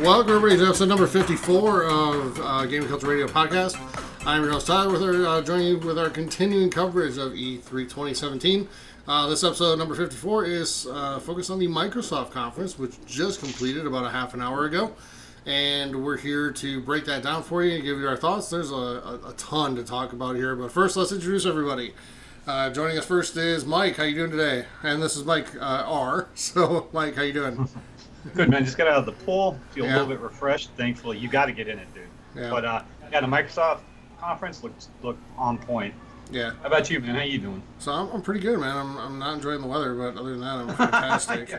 Welcome everybody to episode number 54 of Gaming Culture Radio Podcast. I'm your host Tyler, joining you with our continuing coverage of E3 2017. This episode number 54 is focused on the Microsoft conference, which just completed about a half an hour ago. And we're here to break that down for you and give you our thoughts. There's a ton to talk about here, but first let's introduce everybody. Joining us first is Mike. How you doing today? And this is Mike R. So Mike, how you doing? Good, man. Just got out of the pool. Feel a little bit refreshed. Thankfully, you got to get in it, dude. Yeah. But the Microsoft conference looked on point. Yeah. How about you, man? How you doing? So I'm pretty good, man. I'm not enjoying the weather, but other than that, I'm fantastic.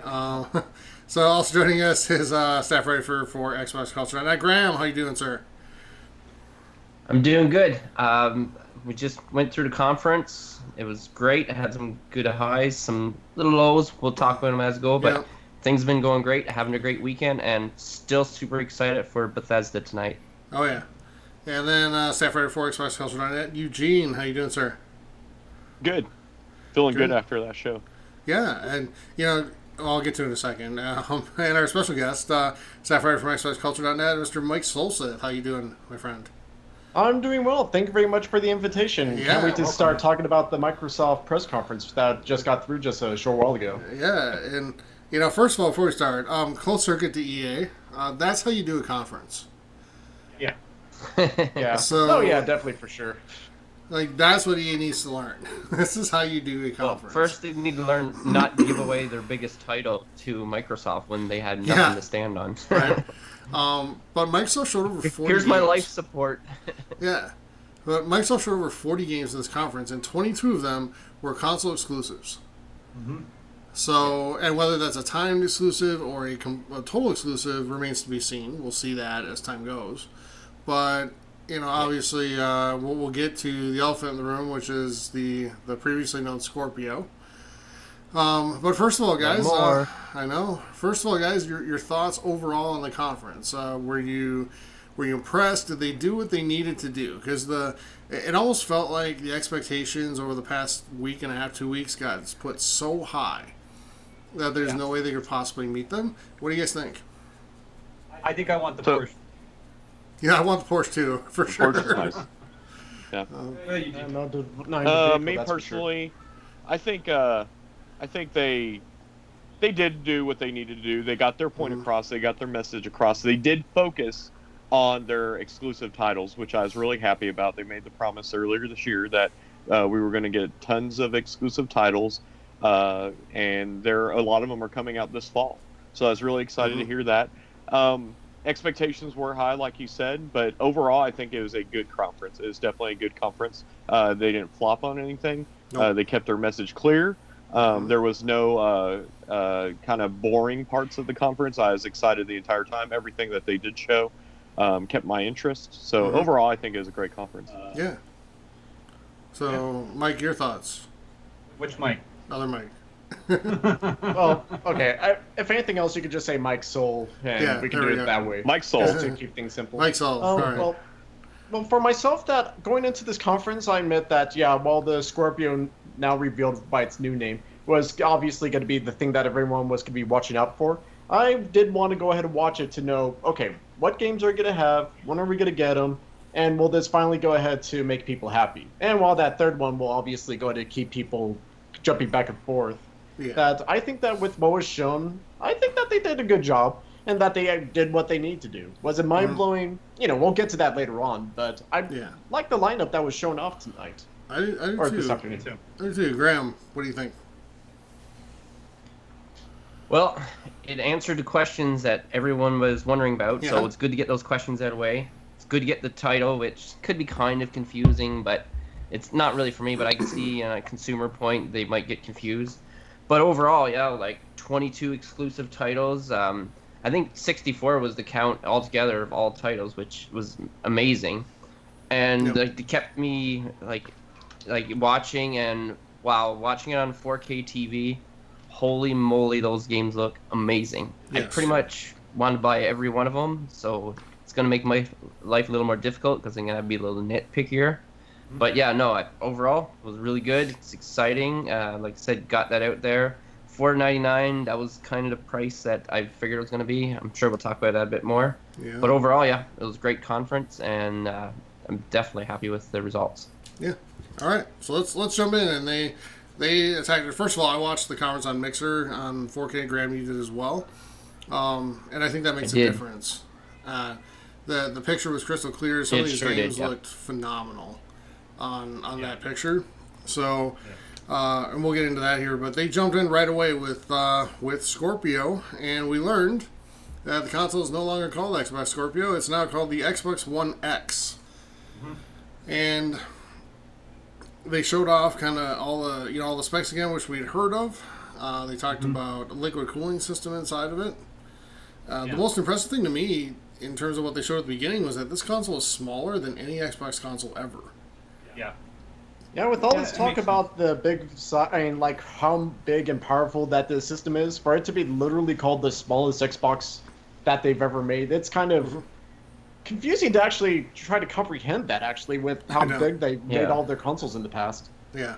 So also joining us is staff writer for Xbox Culture. Now, Graham, how you doing, sir? I'm doing good. We just went through the conference. It was great. I had some good highs, some little lows. We'll talk about them as we go, but things have been going great. Having a great weekend, and still super excited for Bethesda tonight. Oh, yeah. And then staff writer for Xbox Culture.net, Eugene, how you doing, sir? Good. Feeling good after that show. Yeah, and, I'll get to it in a second. And our special guest, staff writer from Xbox Culture.net, Mr. Mike Solseth. How you doing, my friend? I'm doing well. Thank you very much for the invitation. Yeah, Can't wait to start talking about the Microsoft press conference that just got through just a short while ago. Yeah, and, first of all, before we start, closed circuit to EA, that's how you do a conference. Yeah. Yeah. So, definitely for sure. That's what EA needs to learn. This is how you do a conference. Well, first they need to learn not to give away their biggest title to Microsoft when they had nothing to stand on. Right. But Microsoft showed over 40 Here's games. my life support. Yeah. But Microsoft showed over 40 games in this conference, and 22 of them were console exclusives. Mm-hmm. So, and whether that's a timed exclusive or a total exclusive remains to be seen. We'll see that as time goes. But, obviously, we'll get to the elephant in the room, which is the previously known Scorpio. But first of all, guys, I know. First of all, guys, your thoughts overall on the conference. Were you impressed? Did they do what they needed to do? Because it almost felt like the expectations over the past week and a half, 2 weeks, got put so high that there's no way they could possibly meet them. What do you guys think? I think I want the Porsche. Yeah, I want the Porsche too, for sure. Porsche is nice. Me personally, I think they did do what they needed to do. They got their point across. They got their message across. They did focus on their exclusive titles, which I was really happy about. They made the promise earlier this year that we were going to get tons of exclusive titles, and a lot of them are coming out this fall. So I was really excited to hear that. Expectations were high, like you said, but overall, I think it was a good conference. It was definitely a good conference. They didn't flop on anything. Nope. They kept their message clear. There was no kind of boring parts of the conference. I was excited the entire time. Everything that they did show kept my interest. So overall, I think it was a great conference. Yeah. So, Mike, your thoughts? Which Mike? Other Mike. Well, okay. If anything else, you could just say Mike Soul, and we can do it that way. Mike Soul. Just to keep things simple. Mike Soul. All right. Well, for myself, that going into this conference, I admit that, while the Scorpio, now revealed by its new name, was obviously going to be the thing that everyone was going to be watching out for, I did want to go ahead and watch it to know, okay, what games are we going to have, when are we going to get them, and will this finally go ahead to make people happy? And while that third one will obviously go to keep people jumping back and forth, that I think that with what was shown, I think that they did a good job, and that they did what they need to do. Was it mind-blowing? We'll get to that later on, but I like the lineup that was shown off tonight. I do or too. this afternoon. I do too. Graham, what do you think? Well, it answered the questions that everyone was wondering about, so it's good to get those questions out of the way. It's good to get the title, which could be kind of confusing, but it's not really for me, but I can see a consumer point they might get confused. But overall, 22 exclusive titles. I think 64 was the count altogether of all titles, which was amazing. And they kept me watching, and watching it on 4K TV, holy moly, those games look amazing. Yes. I pretty much want to buy every one of them, so it's going to make my life a little more difficult because I'm going to be a little nitpickier. But overall, it was really good. It's exciting. Like I said, got that out there. $499. That was kind of the price that I figured it was going to be. I'm sure we'll talk about that a bit more. Yeah. But overall, yeah, it was a great conference, and I'm definitely happy with the results. Yeah. All right. So let's jump in, and they attacked it. First of all, I watched the conference on Mixer on 4K. Graham, you did as well, and I think that makes a difference. The picture was crystal clear. Some of these games looked phenomenal on that picture. So, and we'll get into that here. But they jumped in right away with Scorpio, and we learned that the console is no longer called Xbox Scorpio. It's now called the Xbox One X. Mm-hmm. And they showed off kind of all the specs again, which we'd heard of. They talked about a liquid cooling system inside of it. The most impressive thing to me, in terms of what they showed at the beginning, was that this console is smaller than any Xbox console ever. Yeah. Yeah, with all this talk about the big, like how big and powerful that the system is, for it to be literally called the smallest Xbox that they've ever made, it's kind of confusing to actually try to comprehend that, actually, with how big they made all their consoles in the past. Yeah.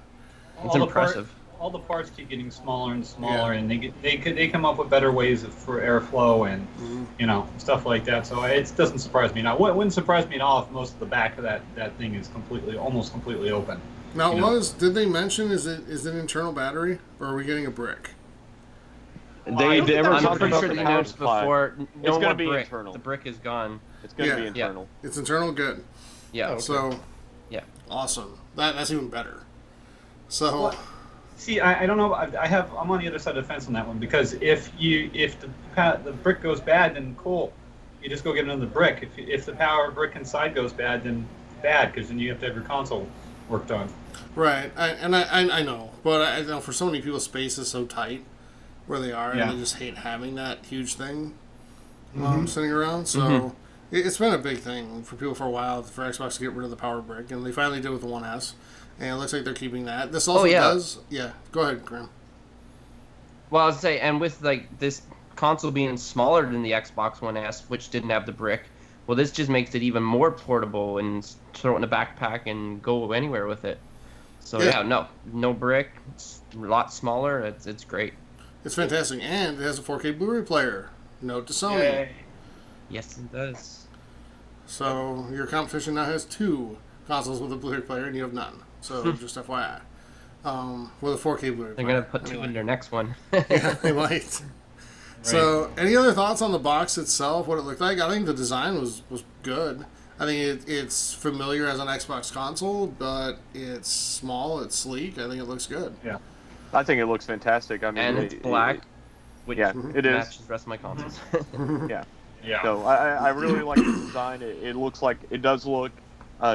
It's impressive. All the parts keep getting smaller and smaller, and they come up with better ways for airflow and stuff like that. So it doesn't surprise me. Now, it wouldn't surprise me at all if most of the back of that thing is almost completely open. Now, did they mention is it internal battery, or are we getting a brick? I'm pretty sure they announced before. It's going to be internal. The brick is gone. It's going to be internal. Yeah. It's internal, good. Yeah. Okay. So, awesome. That's even better. So. Well, see, I don't know. I'm on the other side of the fence on that one, because if the brick goes bad, then cool, you just go get another brick. If the power brick inside goes bad, then bad, because then you have to have your console worked on. Right, I know, but I know for so many people, space is so tight where they are, and they just hate having that huge thing sitting around. So it's been a big thing for people for a while for Xbox to get rid of the power brick, and they finally did with the One S. And it looks like they're keeping that. This also does... Yeah, go ahead, Graham. Well, I was going to say, and with this console being smaller than the Xbox One S, which didn't have the brick, well, this just makes it even more portable and throw it in a backpack and go anywhere with it. So, no brick. It's a lot smaller. It's great. It's fantastic. And it has a 4K Blu-ray player. Note to Sony. Yay. Yes, it does. So, your competition now has 2 consoles with a Blu-ray player, and you have none. So, just FYI. With a 4K Blu-ray. They're going to put 2 in their next one. Yeah, they might. Right. So, any other thoughts on the box itself, what it looked like? I think the design was good. I think it's familiar as an Xbox console, but it's small, it's sleek. I think it looks good. Yeah. I think it looks fantastic. I mean, and it's black, which it matches is. the rest of my consoles. Yeah. Yeah. So, I really like the design. It looks like, it does look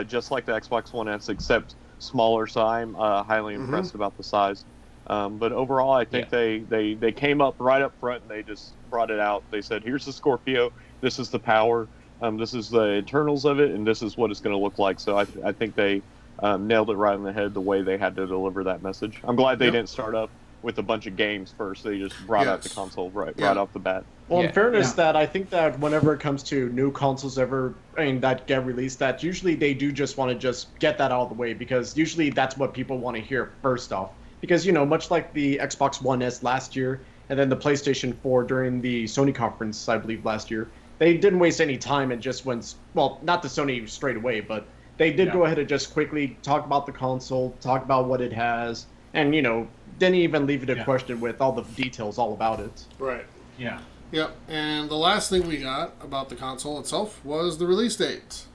just like the Xbox One S, except smaller, so I'm highly impressed about the size. But overall, I think they came up right up front and they just brought it out. They said, here's the Scorpio, this is the power, this is the internals of it, and this is what it's going to look like. So I think they nailed it right on the head the way they had to deliver that message. I'm glad they didn't start up with a bunch of games first. They just brought out the console right off the bat. Well, in fairness, that I think that whenever it comes to new consoles that get released, that usually they do just want to just get that out of the way, because usually that's what people want to hear first off. Because, much like the Xbox One S last year, and then the PlayStation 4 during the Sony conference, I believe, last year, they didn't waste any time and just went, well, not the Sony straight away, but they did go ahead and just quickly talk about the console, talk about what it has, and, didn't even leave it a question with all the details all about it. Right. Yeah. Yep. And the last thing we got about the console itself was the release date,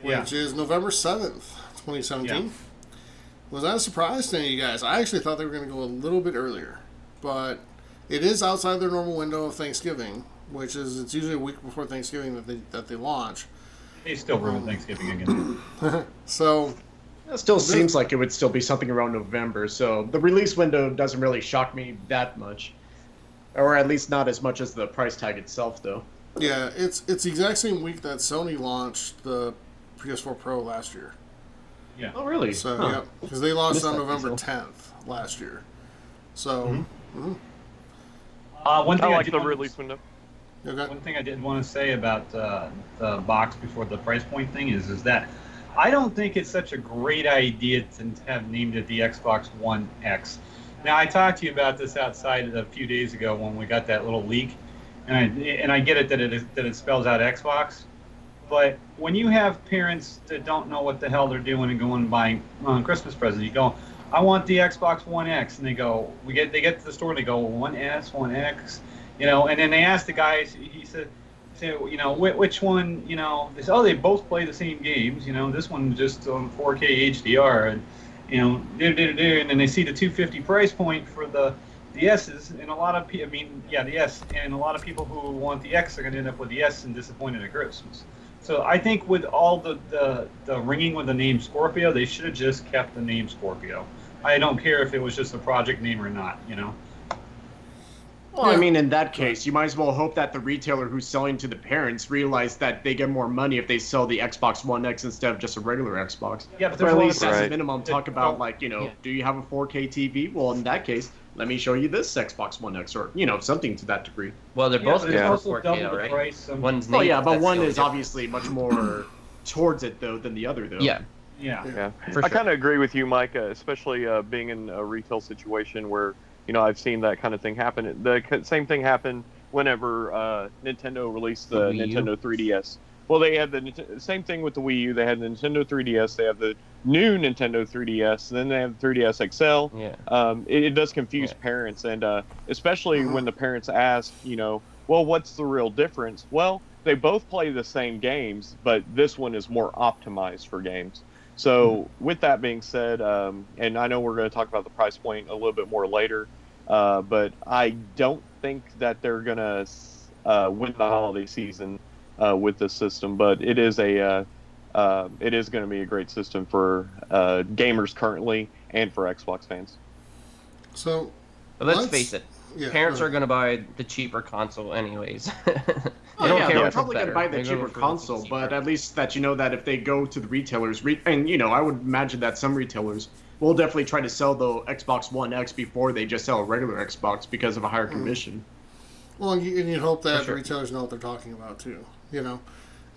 which is November 7th, 2017. Yeah. Was that a surprise to any of you guys? I actually thought they were going to go a little bit earlier, but it is outside their normal window of Thanksgiving, which is it's usually a week before Thanksgiving that they launch. They still ruin Thanksgiving again. So it still seems like it would still be something around November, so the release window doesn't really shock me that much, or at least not as much as the price tag itself, though. Yeah, it's the exact same week that Sony launched the PS4 Pro last year. Yeah. Oh, really? So because they launched on November 10th last year. So. One thing I like the release window. Okay. One thing I did want to say about the box before the price point thing is that I don't think it's such a great idea to have named it the Xbox One X. Now, I talked to you about this outside a few days ago when we got that little leak, and I get it that it spells out Xbox, but when you have parents that don't know what the hell they're doing and going and buying Christmas presents, you go, I want the Xbox One X, and they get to the store and they go, One S, One X, and then they ask the guys, he said, which one, they say, oh, they both play the same games, this one's just on 4K HDR, and and then they see the 250 price point for the S's, and a lot of people, the S, and a lot of people who want the X are going to end up with the S and disappointed at Christmas. So I think with all the ringing with the name Scorpio, they should have just kept the name Scorpio. I don't care if it was just a project name or not, Well, I mean, in that case, you might as well hope that the retailer who's selling to the parents realize that they get more money if they sell the Xbox One X instead of just a regular Xbox. Yeah, but or at least as a minimum talk about, do you have a 4K TV? Well, in that case, let me show you this Xbox One X, or, something to that degree. Well, they're both also 4K, double the right? price. One's but one is different. obviously much more towards it, though, than the other, though. Yeah. I kind of agree with you, Mike, especially being in a retail situation where, I've seen that kind of thing happen. The same thing happened whenever Nintendo released the Nintendo 3DS. Well, they had the same thing with the Wii U. They had the Nintendo 3DS. They have the new Nintendo 3DS. And then they have the 3DS XL. Yeah. It does confuse parents, and especially when the parents ask, well, what's the real difference? Well, they both play the same games, but this one is more optimized for games. So with that being said, and I know we're going to talk about the price point a little bit more later, but I don't think that they're going to win the holiday season with this system. But it is it is going to be a great system for gamers currently and for Xbox fans. So, but let's face it. Yeah, parents are going to buy the cheaper console anyways. They're probably going to buy the cheaper console, but at least that that if they go to the retailers, and I would imagine that some retailers will definitely try to sell the Xbox One X before they just sell a regular Xbox because of a higher commission. Well, and you hope that the retailers know what they're talking about too,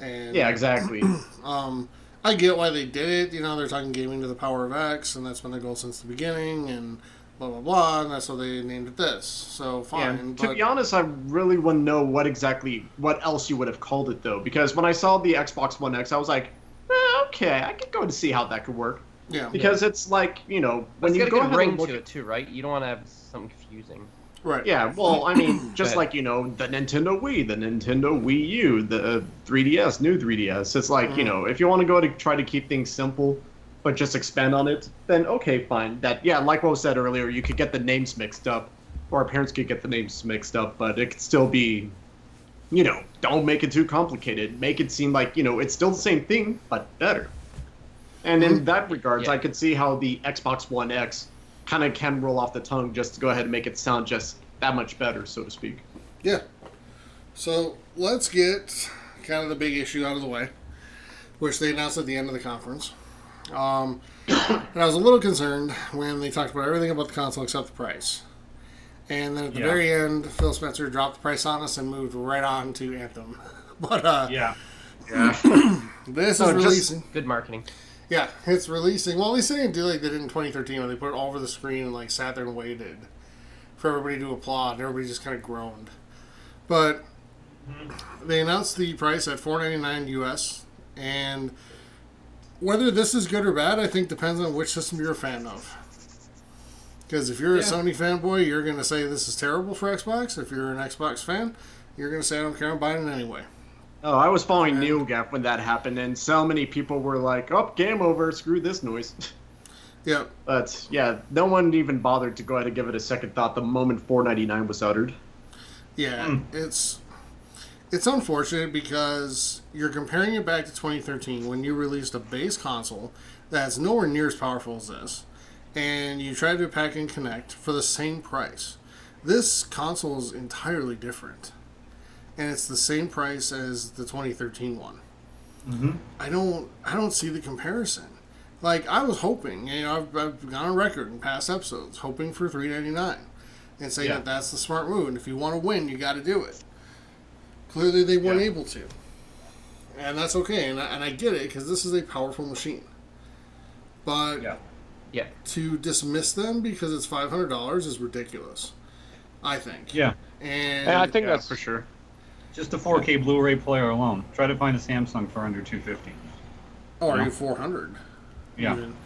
And yeah, exactly. I get why they did it. They're talking gaming to the power of X, and that's been the goal since the beginning, and blah blah blah, and that's why they named it this. So fine. Yeah, to be honest, I really wouldn't know what else you would have called it though, because when I saw the Xbox One X, I was like, okay, I could go to see how that could work. Yeah. Because it's like when you go ahead ring to it too, right? You don't want to have something confusing. Right. Yeah. Well, I mean, just like the Nintendo Wii, the Nintendo Wii U, the 3DS, new 3DS. It's like if you want to go to try to keep things simple, but just expand on it, then okay, fine. Like what was said earlier, you could get the names mixed up, or parents could get the names mixed up, but it could still be, don't make it too complicated. Make it seem like, it's still the same thing, but better. And in that regards, I could see how the Xbox One X kind of can roll off the tongue just to go ahead and make it sound just that much better, so to speak. Yeah. So let's get kind of the big issue out of the way, which they announced at the end of the conference. And I was a little concerned when they talked about everything about the console except the price. And then at the very end, Phil Spencer dropped the price on us and moved right on to Anthem. But this is releasing. Good marketing. Yeah, it's releasing. Well, at least they didn't do like they did in 2013 when they put it all over the screen and like sat there and waited for everybody to applaud. And everybody just kind of groaned. But they announced the price at $499 US, and whether this is good or bad, I think depends on which system you're a fan of. Because if you're a Sony fanboy, you're going to say this is terrible for Xbox. If you're an Xbox fan, you're going to say I don't care, I'm buying it anyway. Oh, I was following NeoGAF when that happened, and so many people were like, oh, game over, screw this noise. Yeah. But, no one even bothered to go ahead and give it a second thought the moment $4.99 was uttered. Yeah, it's unfortunate because you're comparing it back to 2013 when you released a base console that's nowhere near as powerful as this, and you tried to pack and connect for the same price. This console is entirely different, and it's the same price as the 2013 one. Mm-hmm. I don't see the comparison. Like, I was hoping, I've gone on record in past episodes, hoping for $399 and saying that that's the smart move, and if you want to win, you got to do it. Clearly, they weren't able to. And that's okay, and I get it, because this is a powerful machine. But Yeah. To dismiss them because it's $500 is ridiculous, I think. Yeah. And I think that's for sure. Just a 4K Blu-ray player alone. Try to find a Samsung for under $250. or even 400. Yeah. Even.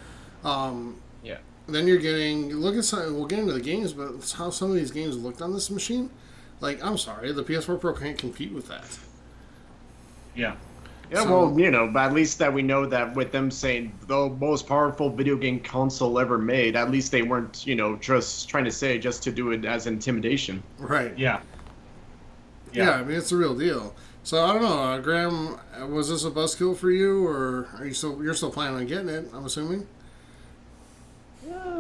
Yeah. Then you're getting, look at some, we'll get into the games, but how some of these games looked on this machine. Like, I'm sorry, the PS4 Pro can't compete with that. Yeah. Yeah, So- well, but at least that we know that with them saying the most powerful video game console ever made, at least they weren't, just trying to say just to do it as intimidation. Right. Yeah. Yeah, I mean, it's a real deal. So, I don't know, Graham, was this a buzzkill for you, or you're still planning on getting it, I'm assuming?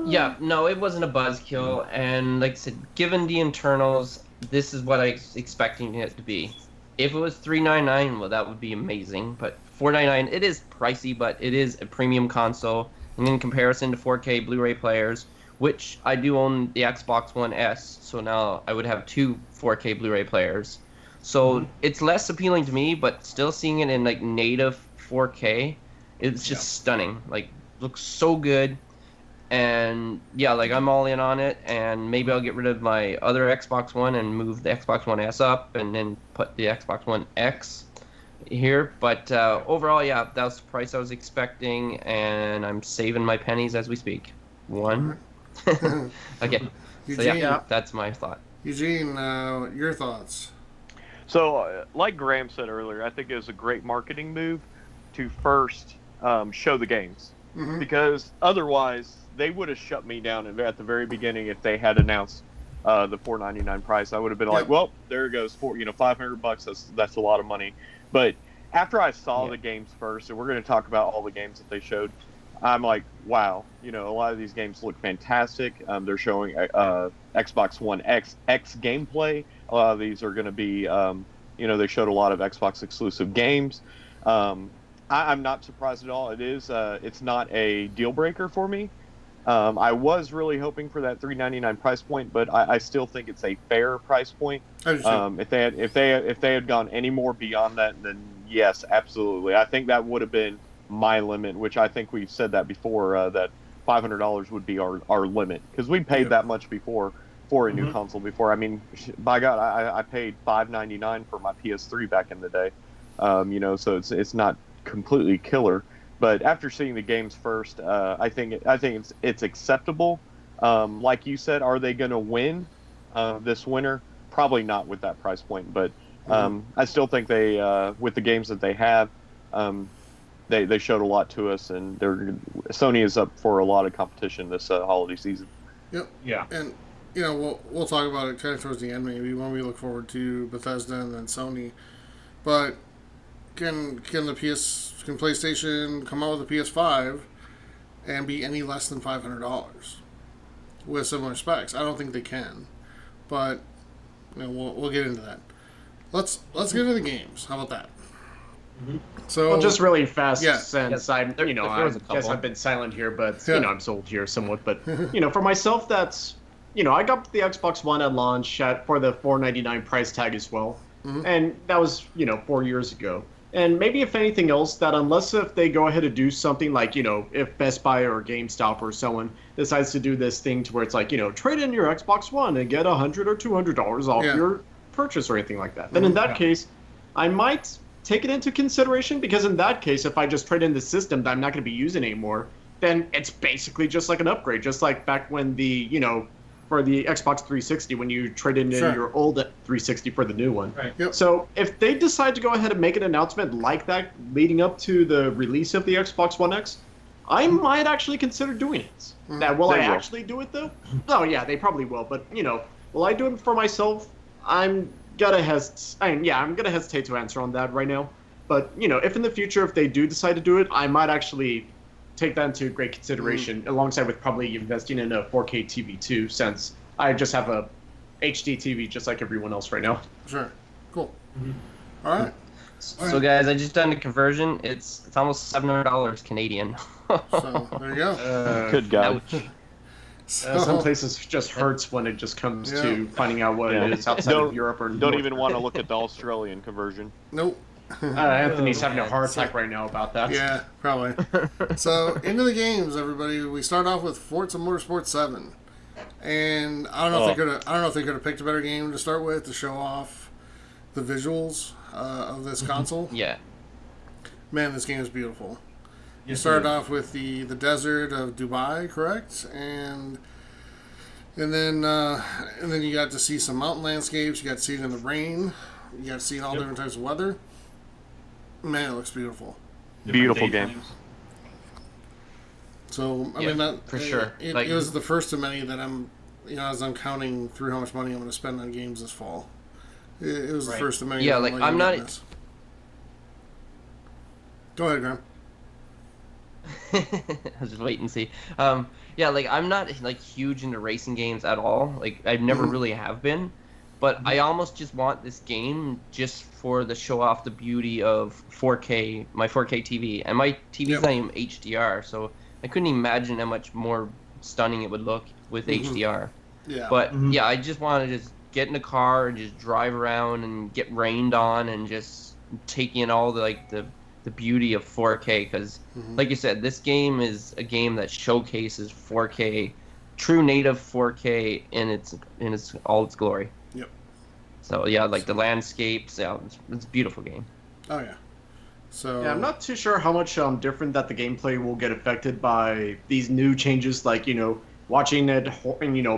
Yeah, no, it wasn't a buzzkill, and like I said, given the internals, this is what I was expecting it to be. If it was $399, well, that would be amazing, but $499, it is pricey, but it is a premium console, and in comparison to 4K Blu-ray players, which I do own the Xbox One S, so now I would have 2 4K Blu-ray players. So it's less appealing to me, but still seeing it in like native 4K, it's just stunning. Like, looks so good. And yeah, like I'm all in on it, and maybe I'll get rid of my other Xbox One and move the Xbox One S up, and then put the Xbox One X here. But overall, yeah, that was the price I was expecting, and I'm saving my pennies as we speak. Okay. So yeah, that's my thought. Eugene, your thoughts? So, like Graham said earlier, I think it was a great marketing move to first show the games. Mm-hmm. Because otherwise, they would have shut me down at the very beginning if they had announced the $499 price. I would have been like, well, there it goes, $500. That's a lot of money. But after I saw the games first, and we're going to talk about all the games that they showed, I'm like, wow, a lot of these games look fantastic. They're showing Xbox One X gameplay. A lot of these are going to be, they showed a lot of Xbox exclusive games. I'm not surprised at all. It's not a deal breaker for me. I was really hoping for that $399 price point, but I still think it's a fair price point. If they had gone any more beyond that, then yes, absolutely. I think that would have been my limit, which I think we've said that before, that $500 would be our limit, because we paid that much before for a new console before. I mean, by God, I paid $599 for my PS3 back in the day. So it's not completely killer. But after seeing the games first, I think it's acceptable. Like you said, are they going to win this winter? Probably not with that price point. But I still think they, with the games that they have, they showed a lot to us, and Sony is up for a lot of competition this holiday season. Yep. Yeah. And we'll talk about it kind of towards the end, maybe when we look forward to Bethesda and then Sony. But can PlayStation come out with a PS5 and be any less than $500 with similar specs? I don't think they can, but we'll get into that. Let's get into the games. How about that? Mm-hmm. So, well, just really fast, yes. since I guess I've been silent here, but I'm sold here somewhat. But for myself, that's I got the Xbox One at launch for the $499 price tag as well, and that was 4 years ago. And maybe if anything else, that unless if they go ahead and do something like, if Best Buy or GameStop or someone decides to do this thing to where it's like, trade in your Xbox One and get $100 or $200 off your purchase or anything like that, then in that case, I might take it into consideration, because in that case, if I just trade in the system that I'm not going to be using anymore, then it's basically just like an upgrade, just like back when for the Xbox 360, when you traded in your old 360 for the new one. Right. Yep. So if they decide to go ahead and make an announcement like that leading up to the release of the Xbox One X, I might actually consider doing it. Now, will I actually do it, though? Oh, yeah, they probably will. But, will I do it for myself? I'm gonna hesitate to answer on that right now. But, if in the future, if they do decide to do it, I might actually take that into great consideration, alongside with probably investing in a 4K TV too, since I just have a HD TV just like everyone else right now. Sure. Cool. All right. So guys, I just done the conversion. It's almost $700 Canadian. So there you go. Good God. Some places just hurts when it just comes to finding out what it is outside of Europe or don't even want to look at the Australian conversion. Nope. Anthony's having a heart attack right now about that. Yeah, probably. So into the games, everybody. We start off with Forza Motorsport 7, and I don't know if they could have picked a better game to start with to show off the visuals of this console. Yeah. Man, this game is beautiful. You Yes, started it is. off with the desert of Dubai, correct? And then you got to see some mountain landscapes. You got to see it in the rain. You got to see all different types of weather. Man, it looks beautiful. Beautiful Different game. daytimes. So I Yeah, mean that for sure. It Like- was the first of many that I'm, as I'm counting through how much money I'm going to spend on games this fall. It was the Right. first of many. Yeah, that like, letting I'm you not- get this. Go ahead, Graham. I'll just wait and see. Yeah, like I'm not like huge into racing games at all. Like I never really have been, but I almost just want this game just for the show off the beauty of 4K, my 4K TV, and my TV's Yep. not even HDR, so I couldn't imagine how much more stunning it would look with HDR. Yeah. But yeah, I just want to just get in a car and just drive around and get rained on and just take in all the beauty of 4K, because like you said, this game is a game that showcases 4K, true native 4K in its all its glory. Yep. So yeah, like the landscapes, yeah, it's a beautiful game. Oh yeah. So Yeah, I'm not too sure how much different that the gameplay will get affected by these new changes, like, watching it,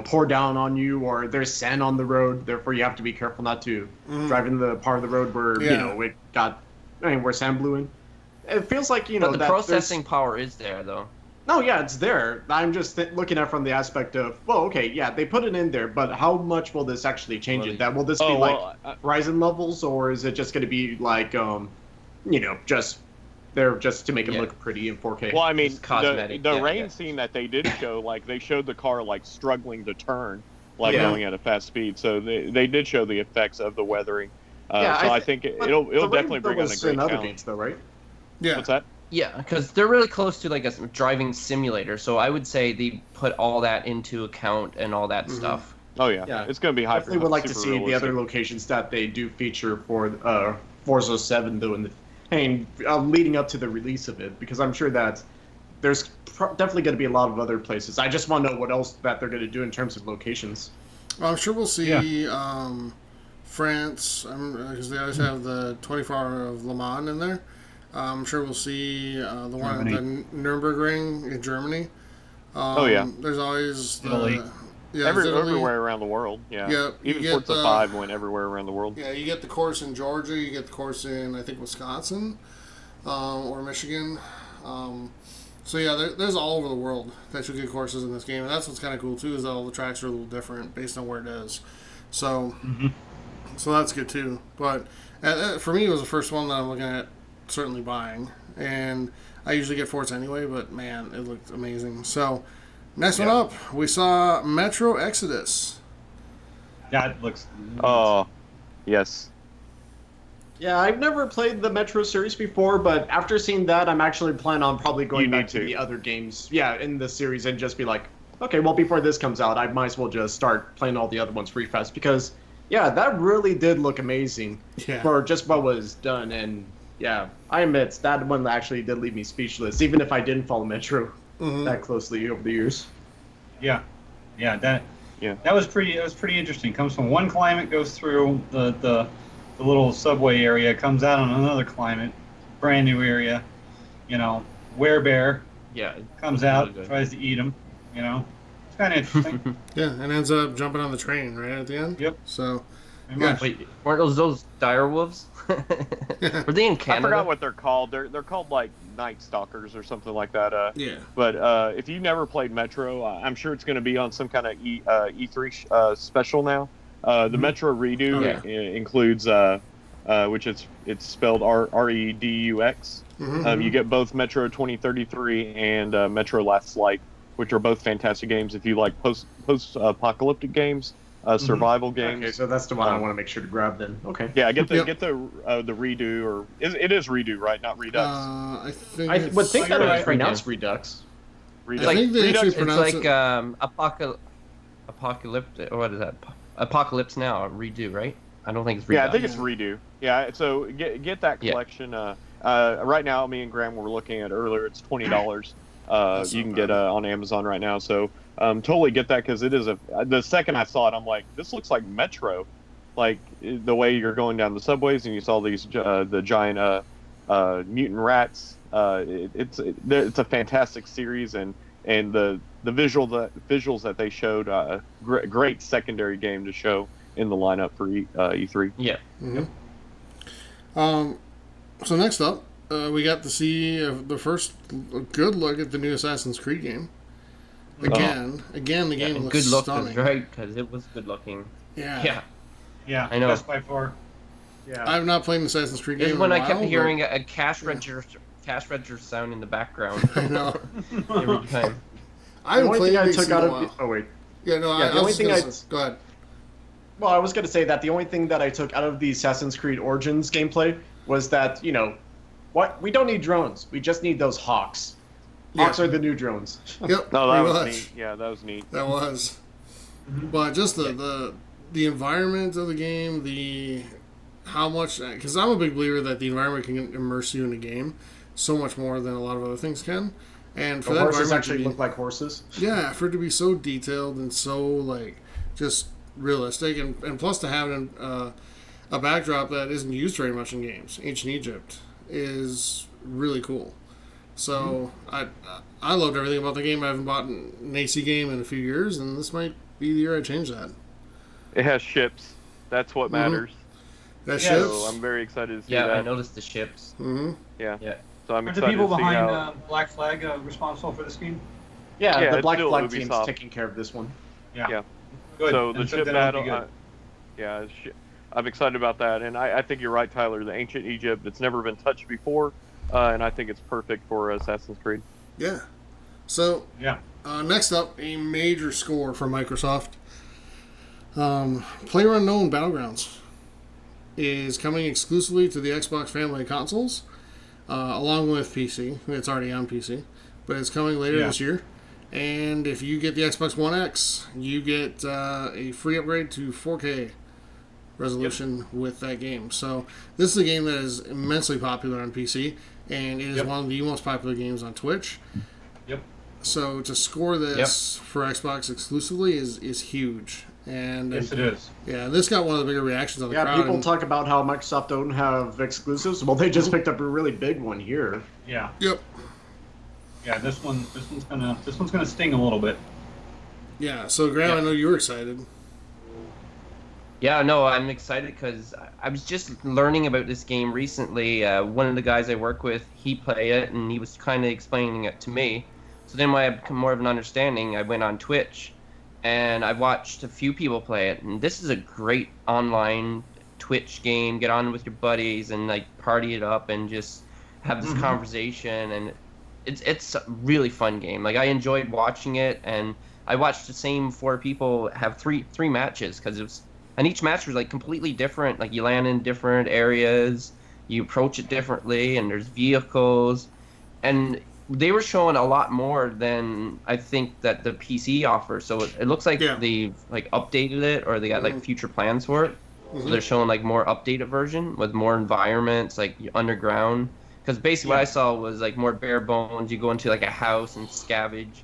pour down on you, or there's sand on the road, therefore you have to be careful not to drive in the part of the road where, it got, where sand blew in. It feels like, But the that processing power is there, though. No, yeah, it's there. I'm just looking at it from the aspect of, well, okay, yeah, they put it in there, but how much will this actually change it? That will this be Horizon levels, or is it just going to be like, just there just to make it look pretty in 4K? Well, I mean, Just cosmetic, the yeah, rain yeah. scene that they did show, like they showed the car like struggling to turn, like going at a fast speed. So they did show the effects of the weathering. I think it'll definitely bring on a great in other challenge. games, though, right? yeah. What's that? Yeah, because they're really close to like a driving simulator, so I would say they put all that into account and all that stuff. Oh yeah, Yeah. It's going to be hyper. Definitely would like to super see the realistic. other locations that they do feature for Forza 7, though, leading up to the release of it, because I'm sure that there's definitely going to be a lot of other places. I just want to know what else that they're going to do in terms of locations. Well, I'm sure we'll see France, because they always have the 24 Hour of Le Mans in there. I'm sure we'll see the one at the Nürburgring in Germany. There's always Italy. Italy. Everywhere around the world. Yeah. Yeah, you Even get Forza the- 5 went everywhere around the world. Yeah, you get the course in Georgia. You get the course in, I think, Wisconsin or Michigan. So yeah, there's all over the world that you get courses in this game, and that's what's kind of cool too, is that all the tracks are a little different based on where it is. So, so that's good too. But for me, it was the first one that I'm looking at certainly buying, and I usually get Forza anyway. But man, it looked amazing. So, next one up, we saw Metro Exodus. That looks. Oh, yes. Yeah, I've never played the Metro series before, but after seeing that, I'm actually planning on probably going You back need to to. the other games. Yeah, in the series, and just be like, okay, well, before this comes out, I might as well just start playing all the other ones free fast, because yeah, that really did look amazing Yeah. for just what was done. And yeah, I admit that one actually did leave me speechless, even if I didn't follow Metro that closely over the years. Yeah, that was pretty. That was pretty interesting. Comes from one climate, goes through the little subway area, comes out on another climate, brand new area. Werebear Yeah. comes really out, good. tries to eat him. It's kind of interesting. Yeah, and ends up jumping on the train right at the end. Yep. So, Very Yeah. much. Wait, weren't those dire wolves? Were they in I Canada? forgot what they're called. They're called like Night Stalkers or something like that. yeah. But if you've never played Metro, I'm sure it's going to be on some kind of E3 special now. The Metro Redo includes, which it's spelled REDUX. You get both Metro 2033 and Metro Last Light, which are both fantastic games if you like post-apocalyptic games, survival games. Okay, so that's the one I want to make sure to grab then. Okay. Yeah, get the Yep. get the Redo, or it is Redo, right? Not Redux. I think I would think that you're it was right. pronounced Redux. Redux. I think they Redux actually It's pronounce like it. apocalyptic, or what is that? Apocalypse Now, redo, right? I don't think it's redone. Yeah, I think it's redo. Yeah, so get that collection. Right now, me and Graham were looking at earlier. It's $20. You can get on Amazon right now. So totally get that because it is the second I saw it, I'm like, this looks like Metro, like the way you're going down the subways and you saw these the giant mutant rats. It's a fantastic series and the visuals that they showed, great secondary game to show in the lineup for E3. Yeah. Mm-hmm. So next up, we got to see the first good look at the new Assassin's Creed game. Again, the game looks good look stunning. Right, because it was good looking. Yeah. I know. Best by far. Yeah. I've not played an Assassin's Creed game. This is when in a I kept while, hearing a cash register sound in the background. I know. Every time. I haven't played I it took in out a of while. oh wait. Yeah, no. Yeah, the only thing go ahead. Well, I was going to say that the only thing that I took out of the Assassin's Creed Origins gameplay was that, what we don't need drones. We just need those hawks. Hawks are the new drones. Yep. No, that was neat. Yeah, that was neat. That was. But just the environment of the game, how much, because I'm a big believer that the environment can immerse you in a game so much more than a lot of other things can. And for the that horses environment actually look like horses. Yeah, for it to be so detailed and so just realistic, and plus to have a backdrop that isn't used very much in games. Ancient Egypt is really cool. So I loved everything about the game. I haven't bought an AC game in a few years, and this might be the year I change that. It has ships. That's what matters. That ships. So I'm very excited to see that. that. I noticed the ships. Mm-hmm. Yeah. So I'm Are excited the people to see behind Black Flag responsible for this game? Yeah, the Black still Flag Ubisoft. team's taking care of this one. Yeah. Good. So the ship battle, good. I'm excited about that, and I think you're right, Tyler. The Ancient Egypt, it's never been touched before, and I think it's perfect for Assassin's Creed. Yeah. So next up, a major score for Microsoft. PlayerUnknown Battlegrounds is coming exclusively to the Xbox family of consoles, along with PC. It's already on PC, but it's coming later this year. And if you get the Xbox One X, you get a free upgrade to 4K resolution with that game. So this is a game that is immensely popular on PC, and it is one of the most popular games on Twitch. Yep. So to score this for Xbox exclusively is huge. And yes, it is. Yeah, this got one of the bigger reactions on the crowd. Yeah, people talk about how Microsoft don't have exclusives. Well, they just picked up a really big one here. Yeah. Yep. Yeah, this one's gonna sting a little bit. Yeah. So, Graham, I know you were excited. Yeah, no, I'm excited because I was just learning about this game recently. One of the guys I work with, he played it, and he was kind of explaining it to me. So then when I had more of an understanding, I went on Twitch, and I watched a few people play it. And this is a great online Twitch game. Get on with your buddies and party it up and just have this conversation. And it's a really fun game. I enjoyed watching it, and I watched the same 4 people have three matches because it was. And each match was completely different. You land in different areas, you approach it differently, and there's vehicles, and they were showing a lot more than I think that the PC offers. So it looks like they've updated it, or they got future plans for it. So they're showing more updated version with more environments, underground. Because basically what I saw was more bare bones. You go into a house and scavenge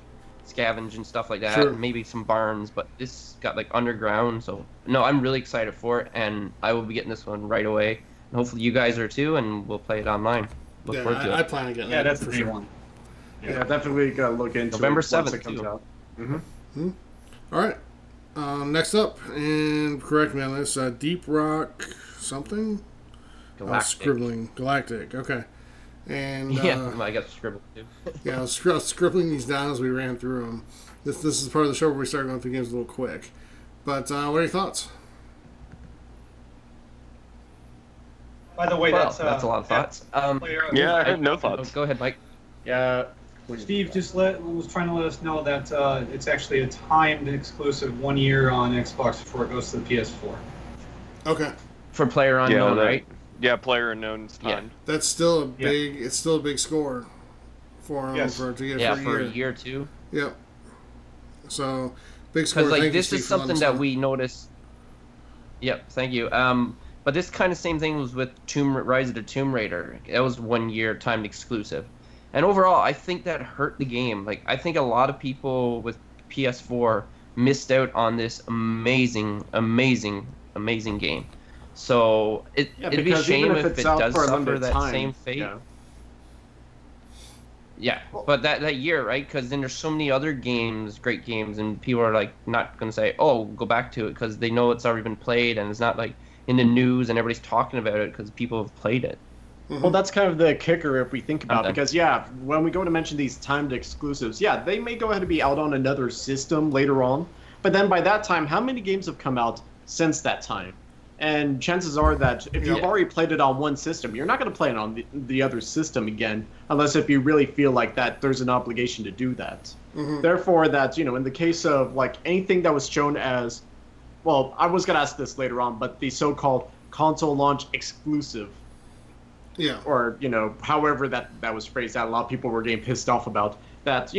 and stuff like that, and maybe some barns, but this got underground. So no, I'm really excited for it, and I will be getting this one right away, and hopefully you guys are too, and we'll play it online. Look forward to it. I plan on getting it. That's for the sure. one. Yeah, definitely gotta look into November it once 7th it comes too. out. All right. Next up, and correct me on this, Deep Rock something? Galactic. Galactic, okay. And I got scribbled too. I was scribbling these down as we ran through them. This is part of the show where we start going through games a little quick. But what are your thoughts? By the way, that's a lot of thoughts. Yeah, I had no thoughts. Go ahead, Mike. Yeah. Steve was trying to let us know that it's actually a timed exclusive 1 year on Xbox before it goes to the PS4. Okay. For PlayerUnknown, right? Yeah, PlayerUnknown's timed. That's still a big. It's still a big score for them to get for a year too. Yep. So big score. Because this is something that we noticed. Yep, thank you. But this kind of same thing was with Rise of the Tomb Raider. That was 1 year timed exclusive. And overall, I think that hurt the game. Like, I think a lot of people with PS4 missed out on this amazing game. So it'd be a shame if it does suffer that same fate. Yeah, but that year, right? Because then there's so many other games, great games, and people are like not going to say, "Oh, go back to it," because they know it's already been played and it's not like in the news and everybody's talking about it because people have played it. Mm-hmm. Well, that's kind of the kicker if we think about it, because when we go to mention these timed exclusives, they may go ahead and be out on another system later on, but then by that time, how many games have come out since that time? And chances are that if you've already played it on one system, you're not going to play it on the other system again, unless if you really feel like that there's an obligation to do that. Mm-hmm. Therefore, that, in the case of like anything that was shown as, well, I was going to ask this later on, but the so-called console launch exclusive, or, however that was phrased, that a lot of people were getting pissed off about, that,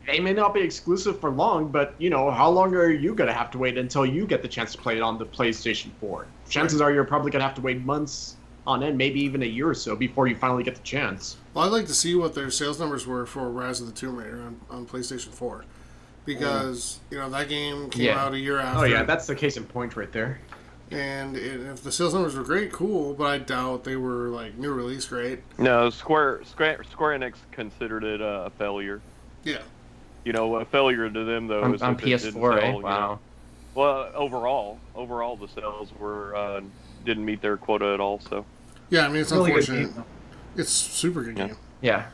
they may not be exclusive for long, but, how long are you going to have to wait until you get the chance to play it on the PlayStation 4? Chances are you're probably going to have to wait months on end, maybe even a year or so, before you finally get the chance. Well, I'd like to see what their sales numbers were for Rise of the Tomb Raider on PlayStation 4. Because, that game came out a year after. Oh, yeah, that's the case in point right there. And if the sales numbers were great, cool, but I doubt they were, like, new release great. No, Square Enix considered it a failure. Yeah. A failure to them, though, is on if PS4, it didn't sell, Wow. Well, overall the sales were didn't meet their quota at all, so. Yeah, I mean, it's really unfortunate. It's super good game. Yeah.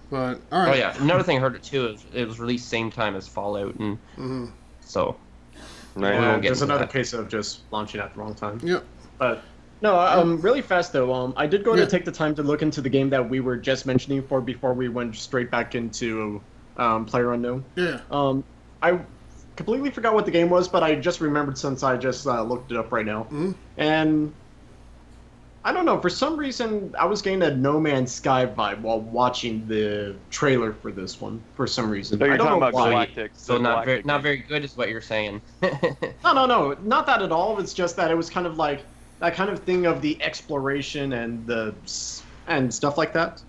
But, all right. Oh, yeah. Another thing I heard it, too, is it was released same time as Fallout, and so... Right. There's another case of just launching at the wrong time. Yeah. But no, really fast though. I did go to take the time to look into the game that we were just mentioning before we went straight back into PlayerUnknown. Yeah. I completely forgot what the game was, but I just remembered since I just looked it up right now. Mm-hmm. And I don't know, for some reason I was getting a No Man's Sky vibe while watching the trailer for this one. For some reason, so you're I don't talking know about why. Galactic. So not very good is what you're saying. No, not that at all. It's just that it was kind of like that kind of thing of the exploration and stuff like that.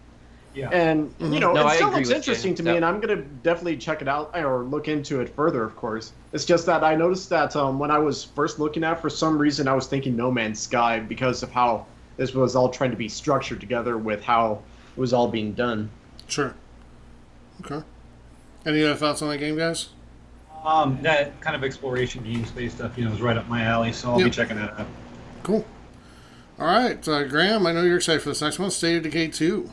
Yeah. And it still looks interesting to me, Yep. and I'm gonna definitely check it out or look into it further. Of course, it's just that I noticed that when I was first looking at it, for some reason I was thinking No Man's Sky because of how this was all trying to be structured together with how it was all being done. Sure. Okay. Any other thoughts on that game, guys? That kind of exploration game space stuff, is right up my alley, so I'll be checking that out. Cool. All right, Graham, I know you're excited for this next one, State of Decay 2.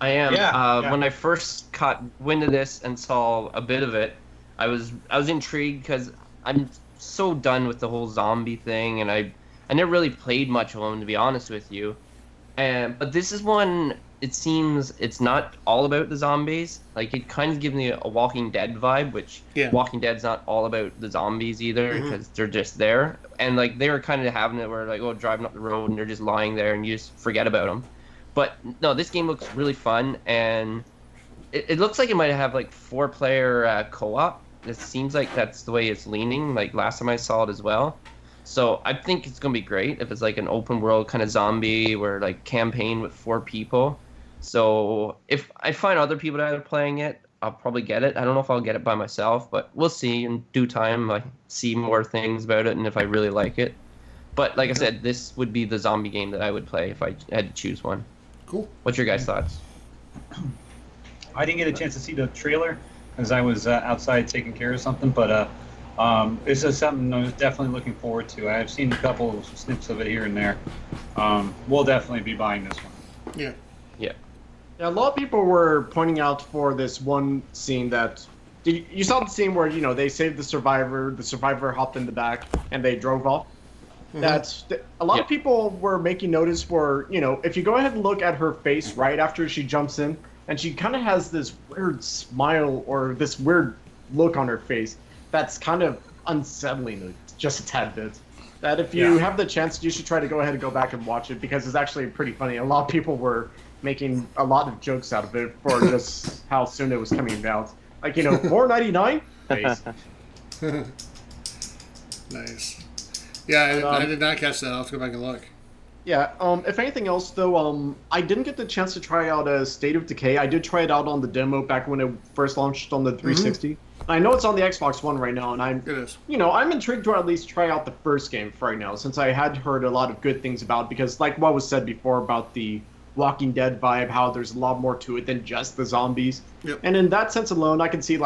I am. When I first caught wind of this and saw a bit of it, I was intrigued because I'm so done with the whole zombie thing, and I never really played much of them, to be honest with you. But this is one, it seems it's not all about the zombies. Like, it kind of gives me a Walking Dead vibe, which Walking Dead's not all about the zombies either, because they're just there. And, like, they were kind of having it where, like, driving up the road and they're just lying there and you just forget about them. But, no, this game looks really fun, and it looks like it might have, like, 4-player co-op. It seems like that's the way it's leaning, like, last time I saw it as well. So I think it's going to be great if it's like an open world kind of zombie or like campaign with 4 people. So if I find other people that are playing it, I'll probably get it. I don't know if I'll get it by myself, but we'll see in due time. I see more things about it and if I really like it. But like I said, this would be the zombie game that I would play if I had to choose one. Cool. What's your guys' thoughts? I didn't get a chance to see the trailer because I was outside taking care of something, but this is something I'm definitely looking forward to. I've seen a couple of snips of it here and there. We'll definitely be buying this one. Yeah. Yeah. Yeah, a lot of people were pointing out for this one scene that you saw the scene where they saved the survivor hopped in the back and they drove off. Mm-hmm. A lot of people were making notice for if you go ahead and look at her face right after she jumps in, and she kind of has this weird smile or this weird look on her face that's kind of unsettling just a tad bit. That if you have the chance, you should try to go ahead and go back and watch it because it's actually pretty funny. A lot of people were making a lot of jokes out of it for just how soon it was coming out. Like, $4.99? Nice. Yeah, I did not catch that. I'll have to go back and look. Yeah, if anything else, though, I didn't get the chance to try out State of Decay. I did try it out on the demo back when it first launched on the 360. I know it's on the Xbox One right now, and It is. I'm intrigued to at least try out the first game for right now, since I had heard a lot of good things about it, because like what was said before about the Walking Dead vibe, how there's a lot more to it than just the zombies. Yep. And in that sense alone, I can see,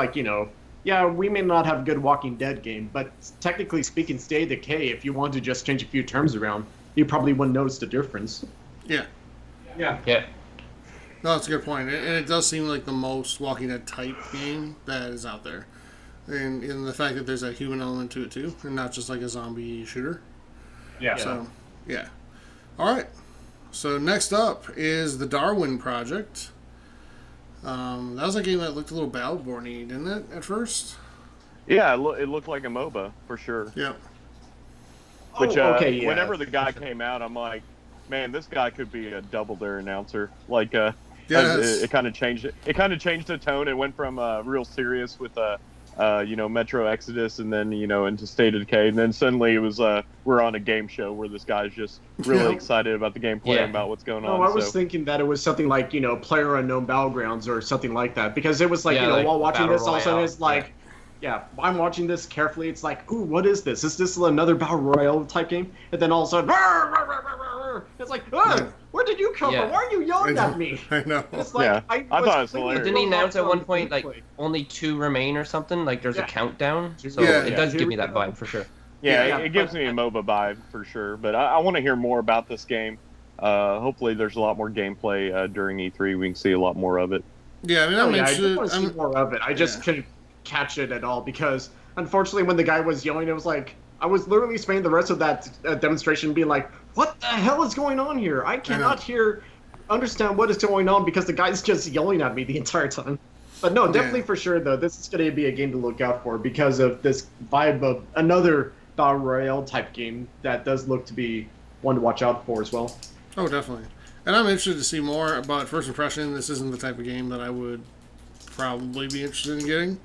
yeah, we may not have a good Walking Dead game, but technically speaking, State of Decay, if you want to just change a few terms around, you probably wouldn't notice the difference. Yeah. Yeah. No, that's a good point. And it does seem like the most Walking Dead type game that is out there. And the fact that there's a human element to it, too, and not just like a zombie shooter. Yeah. So, yeah. All right. So, next up is the Darwin Project. That was a game that looked a little Battleborn-y, didn't it, at first? Yeah, it looked like a MOBA, for sure. Yeah. Which, whenever the guy came out, I'm like, man, this guy could be a Double Dare announcer. Like, it kind of changed it. It kind of changed the tone. It went from real serious with, Metro Exodus, and then into State of Decay, and then suddenly it was we're on a game show where this guy's just really excited about the gameplay and about what's going on. I was thinking that it was something like PlayerUnknown Battlegrounds or something like that, because it was like while watching this, all of a sudden it's like. Yeah, I'm watching this carefully. It's like, ooh, what is this? Is this another Battle Royale type game? And then all of a sudden, it's like, where did you come from? Why are you yelling at me? I know. It's like, I thought it was hilarious. Didn't he announce at one point, like, only 2 remain or something? Like, there's a countdown? So it does give me that vibe, for sure. Yeah, it gives me a MOBA vibe, for sure. But I want to hear more about this game. Hopefully there's a lot more gameplay during E3. We can see a lot more of it. Yeah, I mean, I just want to see more of it. I just couldn't catch it at all, because unfortunately when the guy was yelling, it was like I was literally spending the rest of that demonstration being like, what the hell is going on here? I cannot understand what is going on, because the guy's just yelling at me the entire time. But no, definitely for sure though, this is going to be a game to look out for, because of this vibe of another Battle Royale type game that does look to be one to watch out for as well. Oh, definitely. And I'm interested to see more, but first impression, this isn't the type of game that I would probably be interested in getting.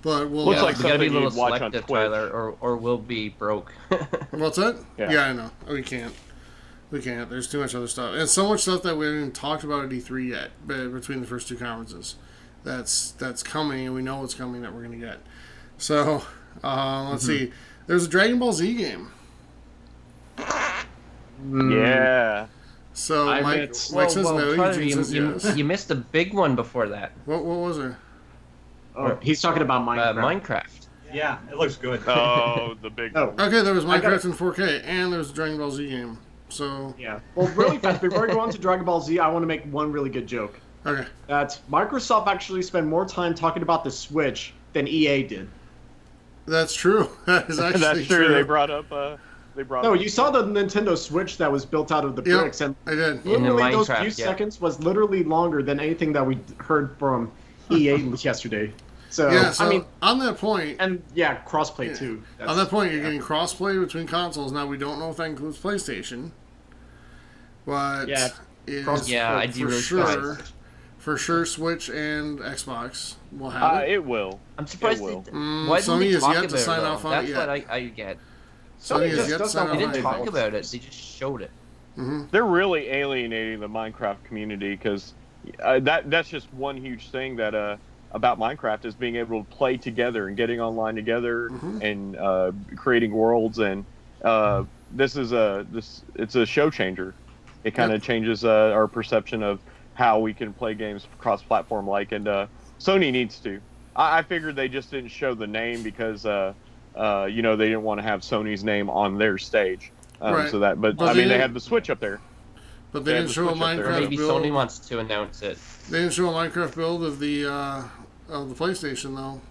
But we'll looks like we gotta be a little watch on selective, Twitch. Tyler, or we'll be broke. What's that? Yeah. I know. We can't. There's too much other stuff. And so much stuff that we haven't even talked about at E3 yet, between the first 2 conferences. That's coming, and we know what's coming that we're going to get. So, let's see. There's a Dragon Ball Z game. Yeah. So, Mike says no, Tyler, Eugene says yes. you missed a big one before that. What was there? Oh, he's talking about Minecraft. Minecraft. Yeah, it looks good. Oh, the big one. Okay, there was Minecraft in 4K, and there was a Dragon Ball Z game. So yeah. Well, really fast, before I go on to Dragon Ball Z, I want to make one really good joke. Okay. That Microsoft actually spent more time talking about the Switch than EA did. That's true. That is actually That's true. They brought up. No, you saw the Nintendo Switch that was built out of the bricks, and I did. Literally those few seconds was literally longer than anything that we heard from EA yesterday. So, I mean, on that point, and crossplay too. On that point, you're getting crossplay between consoles. Now we don't know if that includes PlayStation, but I do really for sure, Switch and Xbox will have it. It will. I'm surprised. It will. Why didn't Sony they has talk yet about to sign off on That's it yet. what I get. Sony has yet to sign off on They it. didn't talk about it. They just showed it. Mm-hmm. They're really alienating the Minecraft community, because that's just one huge thing that about Minecraft is being able to play together and getting online together and creating worlds, and it's a show changer. It kind of changes our perception of how we can play games cross-platform and Sony needs to. I figured they just didn't show the name because they didn't want to have Sony's name on their stage. Right. But I mean, they had the Switch up there. But they didn't show a Minecraft Maybe build. Sony wants to announce it. They didn't show a Minecraft build of the PlayStation though,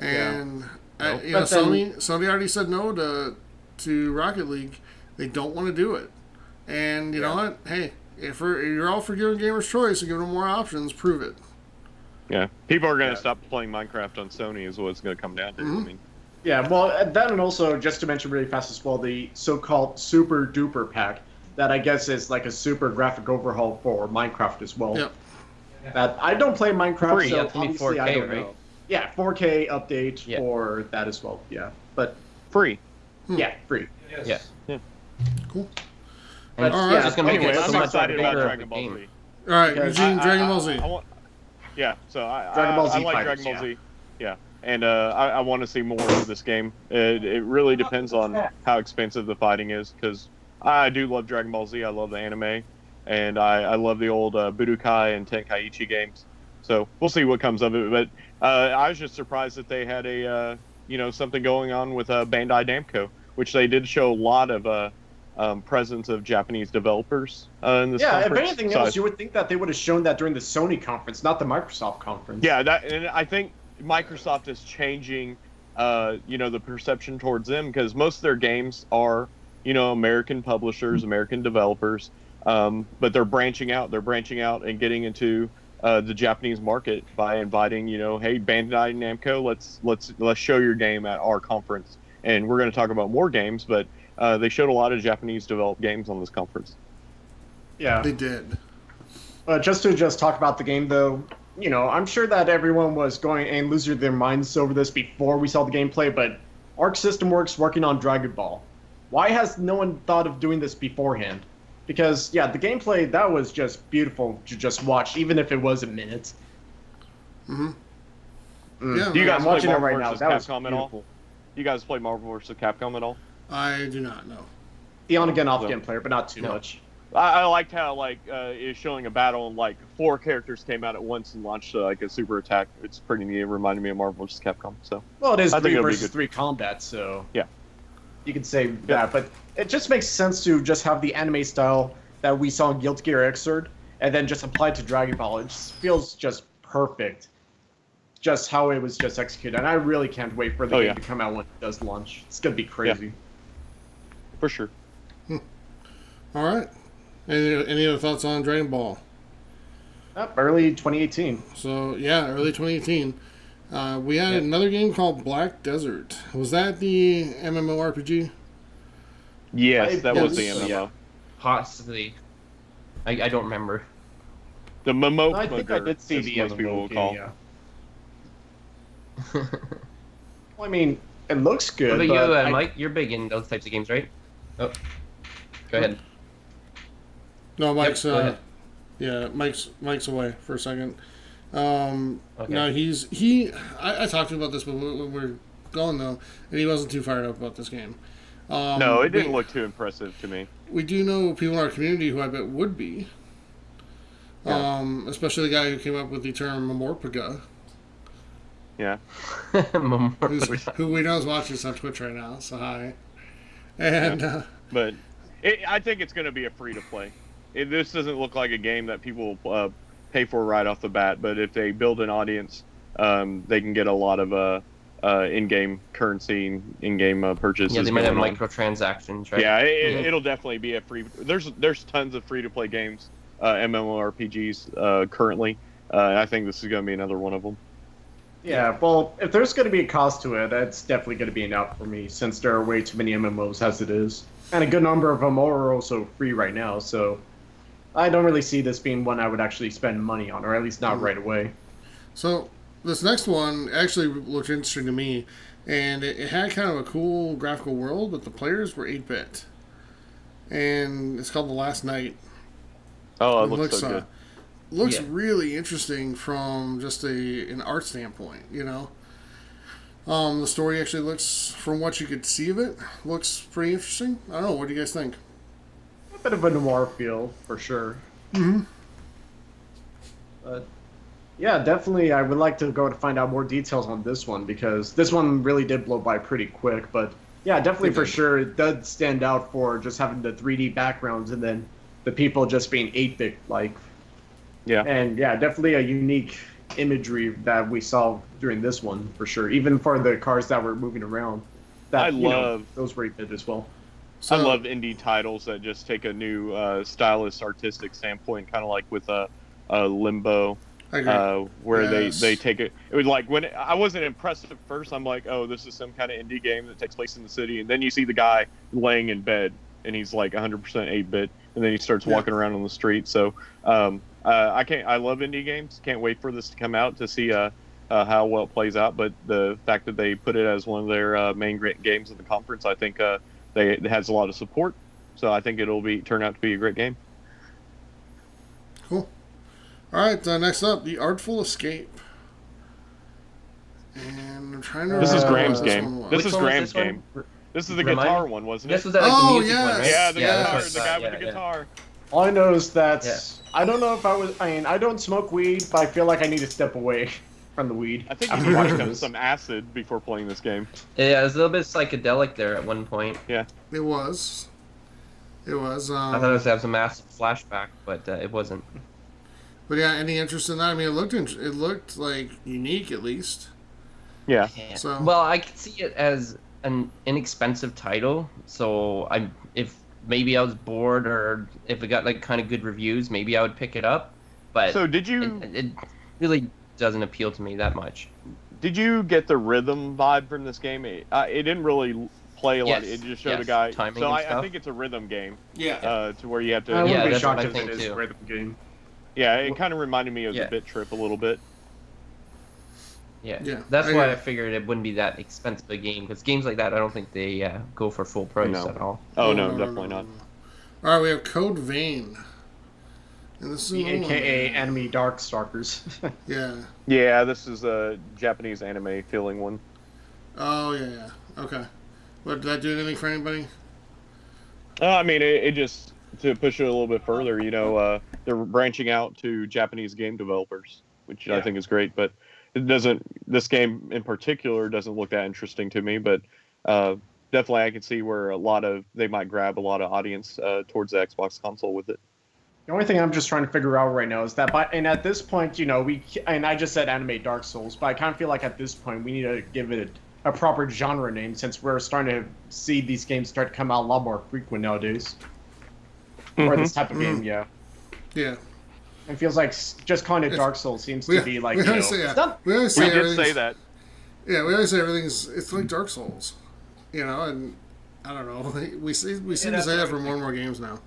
and Sony already said no to Rocket League. They don't want to do it, and you know what? Hey, if you're all for giving gamers choice and giving them more options, prove it. Yeah, people are going to stop playing Minecraft on Sony is what it's going to come down to. I mean. Yeah, well, that, and also, just to mention really fast as well, the so-called Super Duper Pack, that I guess is like a super graphic overhaul for Minecraft as well. Yep. That I don't play Minecraft, Free, so that's gonna be obviously 4K, I don't right? know. Yeah, 4K update for that as well. Yeah, but Free. Yeah, free. Yes. Yeah. Cool. And All right. it's just going to Anyway, make it I'm so much excited about bigger of a Dragon Ball game. Z. All right, Because Eugene, Dragon Ball Z. I want, yeah, so Dragon Ball Z I like fighters, Dragon Ball Z. Yeah, and I want to see more of this game. It really depends on how expensive the fighting is, because I do love Dragon Ball Z. I love the anime, and I love the old Budokai and Tenkaichi games. So we'll see what comes of it. But I was just surprised that they had a something going on with Bandai Namco, which they did show a lot of presence of Japanese developers in this conference. If anything else, you would think that they would have shown that during the Sony conference, not the Microsoft conference. Yeah, and I think Microsoft is changing, the perception towards them, because most of their games are, American publishers, American developers, but they're branching out. They're branching out and getting into the Japanese market by inviting, hey, Bandai Namco, let's show your game at our conference, and we're going to talk about more games, but they showed a lot of Japanese developed games on this conference. Yeah, they did. Just to talk about the game, though, I'm sure that everyone was going and losing their minds over this before we saw the gameplay, but Arc System Works working on Dragon Ball. Why has no one thought of doing this beforehand? Because, the gameplay, that was just beautiful to just watch, even if it was a minute. Mm-hmm. Yeah, do you guys I'm play watching Marvel it right now. vs. That was Capcom at beautiful. all? You guys play Marvel vs. Capcom at all? I do not know. The on-again, off-again player, but not too much. I liked how is showing a battle and 4 characters came out at once and launched a super attack. It's pretty neat. It reminded me of Marvel vs. Capcom. So well, it is I think 3 it'll be versus good. 3 combat, so yeah, you could say that. But it just makes sense to just have the anime style that we saw in Guilty Gear Xrd, and then just apply it to Dragon Ball. It just feels just perfect, just how it was just executed. And I really can't wait for the game to come out when it does launch. It's gonna be crazy. Yeah. For sure. All right. Any other thoughts on Dragon Ball? Early 2018. So, early 2018. We had another game called Black Desert. Was that the MMORPG? Yes, that was the MMO. Possibly. I don't remember. The Momo. I think I did see the most people will call. Yeah. Well, I mean, it looks good. But but you, Mike, you're big in those types of games, right? Oh, go ahead. No, Mike's. Go ahead. Yeah, Mike's away for a second. Okay. No, I talked to him about this when we were going though, and he wasn't too fired up about this game. No, it didn't look too impressive to me. We do know people in our community who I bet would be. Especially the guy who came up with the term Mamorpaga. Yeah. Who we know is watching us on Twitch right now, so hi. And but I think it's going to be a free-to-play. This doesn't look like a game that people pay for right off the bat, but if they build an audience, they can get a lot of in-game currency, in-game purchases. Yeah, they might have microtransactions, right? Yeah, it'll definitely be a free. There's tons of free-to-play games, MMORPGs currently. I think this is going to be another one of them. Yeah, well, if there's going to be a cost to it, that's definitely going to be enough for me, since there are way too many MMOs as it is. And a good number of them are also free right now, so I don't really see this being one I would actually spend money on, or at least not right away. So, this next one actually looked interesting to me, and it had kind of a cool graphical world, but the players were 8-bit. And it's called The Last Night. Oh, it looks so good. Looks really interesting from just an art standpoint, The story actually looks, from what you could see of it, looks pretty interesting. I don't know, what do you guys think? A bit of a noir feel, for sure. Mm-hmm. But, yeah, definitely I would like to go to find out more details on this one, because this one really did blow by pretty quick, but yeah, definitely for sure it does stand out for just having the 3D backgrounds and then the people just being 8-bit like. Yeah. And yeah, definitely a unique imagery that we saw during this one for sure. Even for the cars that were moving around, that those were 8-bit as well. So, I love indie titles that just take a new stylist, artistic standpoint, kind of like with Limbo, where they take it. It was like when I wasn't impressed at first. I'm like, oh, this is some kind of indie game that takes place in the city, and then you see the guy laying in bed, and he's like 100% 8-bit, and then he starts walking around on the street. So I love indie games. Can't wait for this to come out to see how well it plays out, but the fact that they put it as one of their main great games of the conference, I think it has a lot of support. So I think it'll turn out to be a great game. Cool. All right, next up, The Artful Escape. And I'm trying to. This is remember Graham's what this game. one This was. is Graham's game. This is the guitar one, wasn't it? This was the music one, right? Yeah, the guitar, that's the what I guy thought, with the guitar. All I know is that I don't know if I don't smoke weed, but I feel like I need to step away from the weed. I think you can watch some acid before playing this game. Yeah, it was a little bit psychedelic there at one point. Yeah. It was. It was. I thought it was to have some massive flashback, but it wasn't. But yeah, any interest in that? I mean, it looked like unique at least. Yeah. So well, I could see it as an inexpensive title. So if maybe I was bored or if it got like kind of good reviews, maybe I would pick it up. But so did you? It really doesn't appeal to me that much. Did you get the rhythm vibe from this game? It didn't really play a lot. It just showed a guy. So I think it's a rhythm game. Yeah. To where you have to. I wouldn't be that's shocked what I if think it is too. a rhythm game. Yeah, it kind of reminded me of the Bit Trip a little bit. Yeah. That's why I figured it wouldn't be that expensive a game, because games like that, I don't think they go for full price at all. Oh no, definitely not. All right, we have Code Vein. And this is The AKA Enemy Darkstalkers. Yeah. Yeah, this is a Japanese anime feeling one. Oh yeah. Okay. What, did that do anything for anybody? I mean, it just to push it a little bit further. They're branching out to Japanese game developers, which I think is great. But it doesn't. This game in particular doesn't look that interesting to me. But definitely, I can see where they might grab a lot of audience towards the Xbox console with it. The only thing I'm just trying to figure out right now is that, at this point, I just said Anime Dark Souls, but I kind of feel like at this point we need to give it a proper genre name, since we're starting to see these games start to come out a lot more frequent nowadays. Or this type of game, yeah. Yeah. It feels like just calling it Dark Souls seems to be like, we always say that. We did say that. Yeah, we always say it's like Dark Souls, and I don't know. We seem to say that for more and more games now.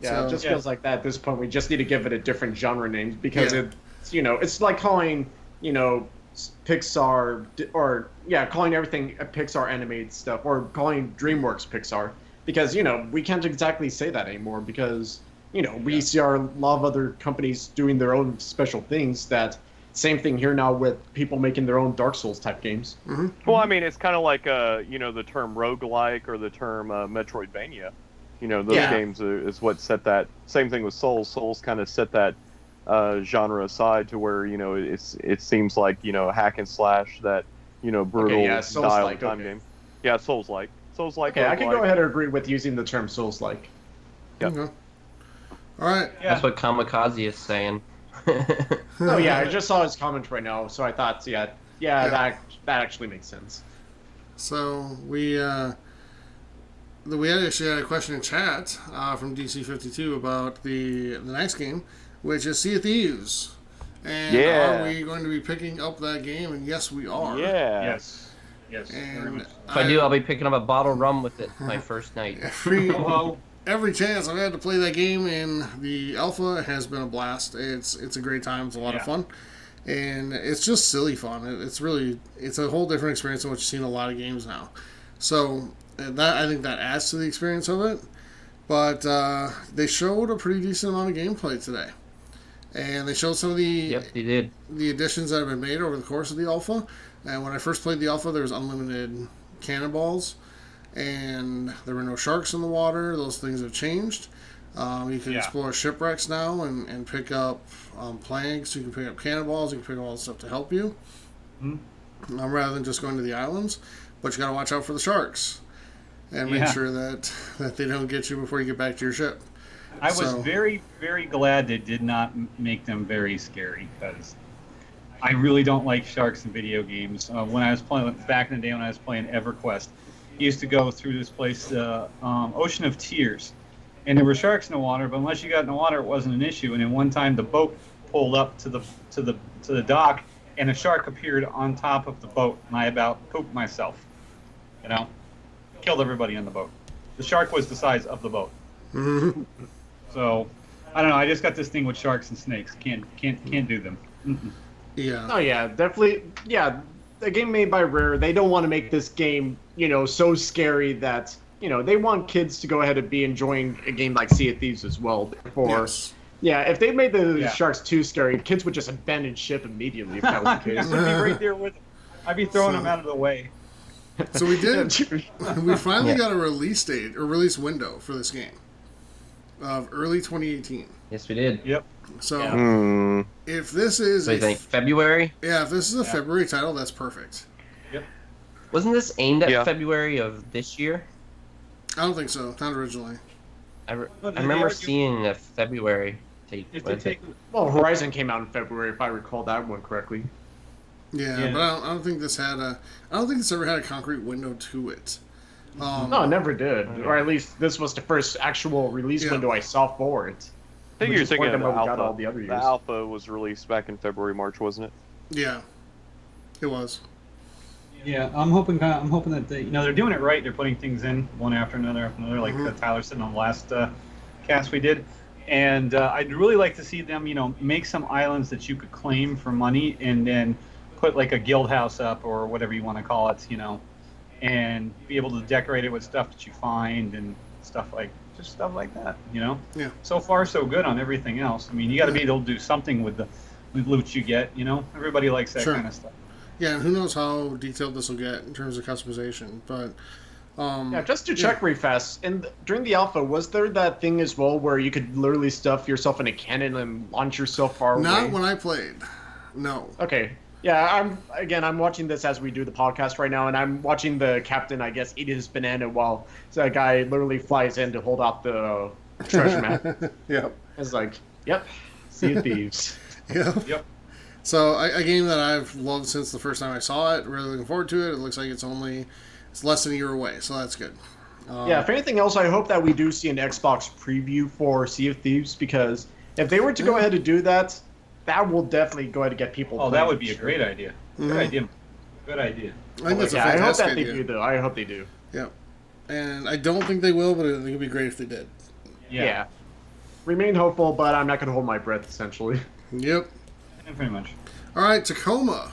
Yeah, it just feels like that at this point. We just need to give it a different genre name, because it's like calling, Pixar, or calling everything Pixar animated stuff, or calling DreamWorks Pixar, because we can't exactly say that anymore, because we see a lot of other companies doing their own special things. That same thing here now with people making their own Dark Souls type games. Mm-hmm. Well, I mean, it's kind of like the term roguelike or the term Metroidvania. Those games is what set that. Same thing with Souls. Souls kind of set that genre aside to where it seems like a hack and slash, that brutal style time game. Yeah, Souls-like. Souls-like. Okay, I can go ahead and agree with using the term Souls-like. Yep. Okay. All right. That's what Kamikaze is saying. Oh yeah, I just saw his comment right now, so I thought, that actually makes sense. So we actually had a question in chat from DC52 about the next game, which is Sea of Thieves. And are we going to be picking up that game? And yes, we are. Yeah. Yes. And if I do, I'll be picking up a bottle of rum with it my first night. Every chance I've had to play that game in the alpha has been a blast. It's a great time. It's a lot of fun. And it's just silly fun. It's a whole different experience than what you see in a lot of games now. So I think that adds to the experience of it. But they showed a pretty decent amount of gameplay today. And they showed some of the they did. The additions that have been made over the course of the alpha. And when I first played the alpha, there was unlimited cannonballs. And there were no sharks in the water. Those things have changed. You can explore shipwrecks now and pick up planks. You can pick up cannonballs. You can pick up all the stuff to help you. Rather than just going to the islands. But you got to watch out for the sharks. And make sure that they don't get you before you get back to your ship. I was very, very glad they did not make them very scary, because I really don't like sharks in video games. When I was playing back in the day, when I was playing EverQuest, I used to go through this place, Ocean of Tears, and there were sharks in the water. But unless you got in the water, it wasn't an issue. And then one time, the boat pulled up to the dock, and a shark appeared on top of the boat, and I about pooped myself. Killed everybody on the boat. The shark was the size of the boat. Mm-hmm. So, I don't know. I just got this thing with sharks and snakes. Can't do them. Yeah. Oh yeah, definitely. Yeah, a game made by Rare. They don't want to make this game, so scary that they want kids to go ahead and be enjoying a game like Sea of Thieves as well. Therefore, Yes. yeah, if they made the sharks too scary, kids would just abandon ship immediately if that was the case. I'd be right there with them. I'd be throwing them out of the way. So we did. We finally got a release date or release window for this game of early 2018. Yes, we did. Yep. So if this is, So you think February? Yeah, if this is a February title, that's perfect. Yep. Wasn't this aimed at February of this year? I don't think so. Not originally. I remember seeing a February date. Well, Horizon came out in February, if I recall that one correctly. Yeah, but I don't think this had a. I don't think this ever had a concrete window to it. No, it never did. Or at least this was the first actual release window I saw for it. I think you're thinking of the alpha. All the other years. The alpha was released back in February, March, wasn't it? Yeah, it was. Yeah, I'm hoping that they're doing it right. They're putting things in one after another, like Tyler said on the last cast we did. And I'd really like to see them, make some islands that you could claim for money, and then put like a guild house up or whatever you want to call it, and be able to decorate it with stuff that you find and stuff like that, Yeah. So far, so good on everything else. I mean, you got to be able to do something with the loot you get. Everybody likes that kind of stuff. Yeah, and who knows how detailed this will get in terms of customization, but. Just to check really fast, and during the alpha, was there that thing as well where you could literally stuff yourself in a cannon and launch yourself far away? Not when I played. No. Okay. Yeah, I'm watching this as we do the podcast right now, and I'm watching the captain, I guess, eat his banana while that guy literally flies in to hold out the treasure map. Yep. It's like, yep, Sea of Thieves. Yep. So a game that I've loved since the first time I saw it. Really looking forward to it. It looks like it's less than a year away, so that's good. If anything else, I hope that we do see an Xbox preview for Sea of Thieves, because if they were to go ahead and do that, that will definitely go ahead and get people. Oh, that would be a great idea. Good idea. Good idea. I think that's a I hope fantastic that they idea. do, though. I hope they do. Yep. And I don't think they will, but I think it'd be great if they did. Yeah. Remain hopeful, but I'm not going to hold my breath, essentially. Yep. Yeah, pretty much. All right, Tacoma.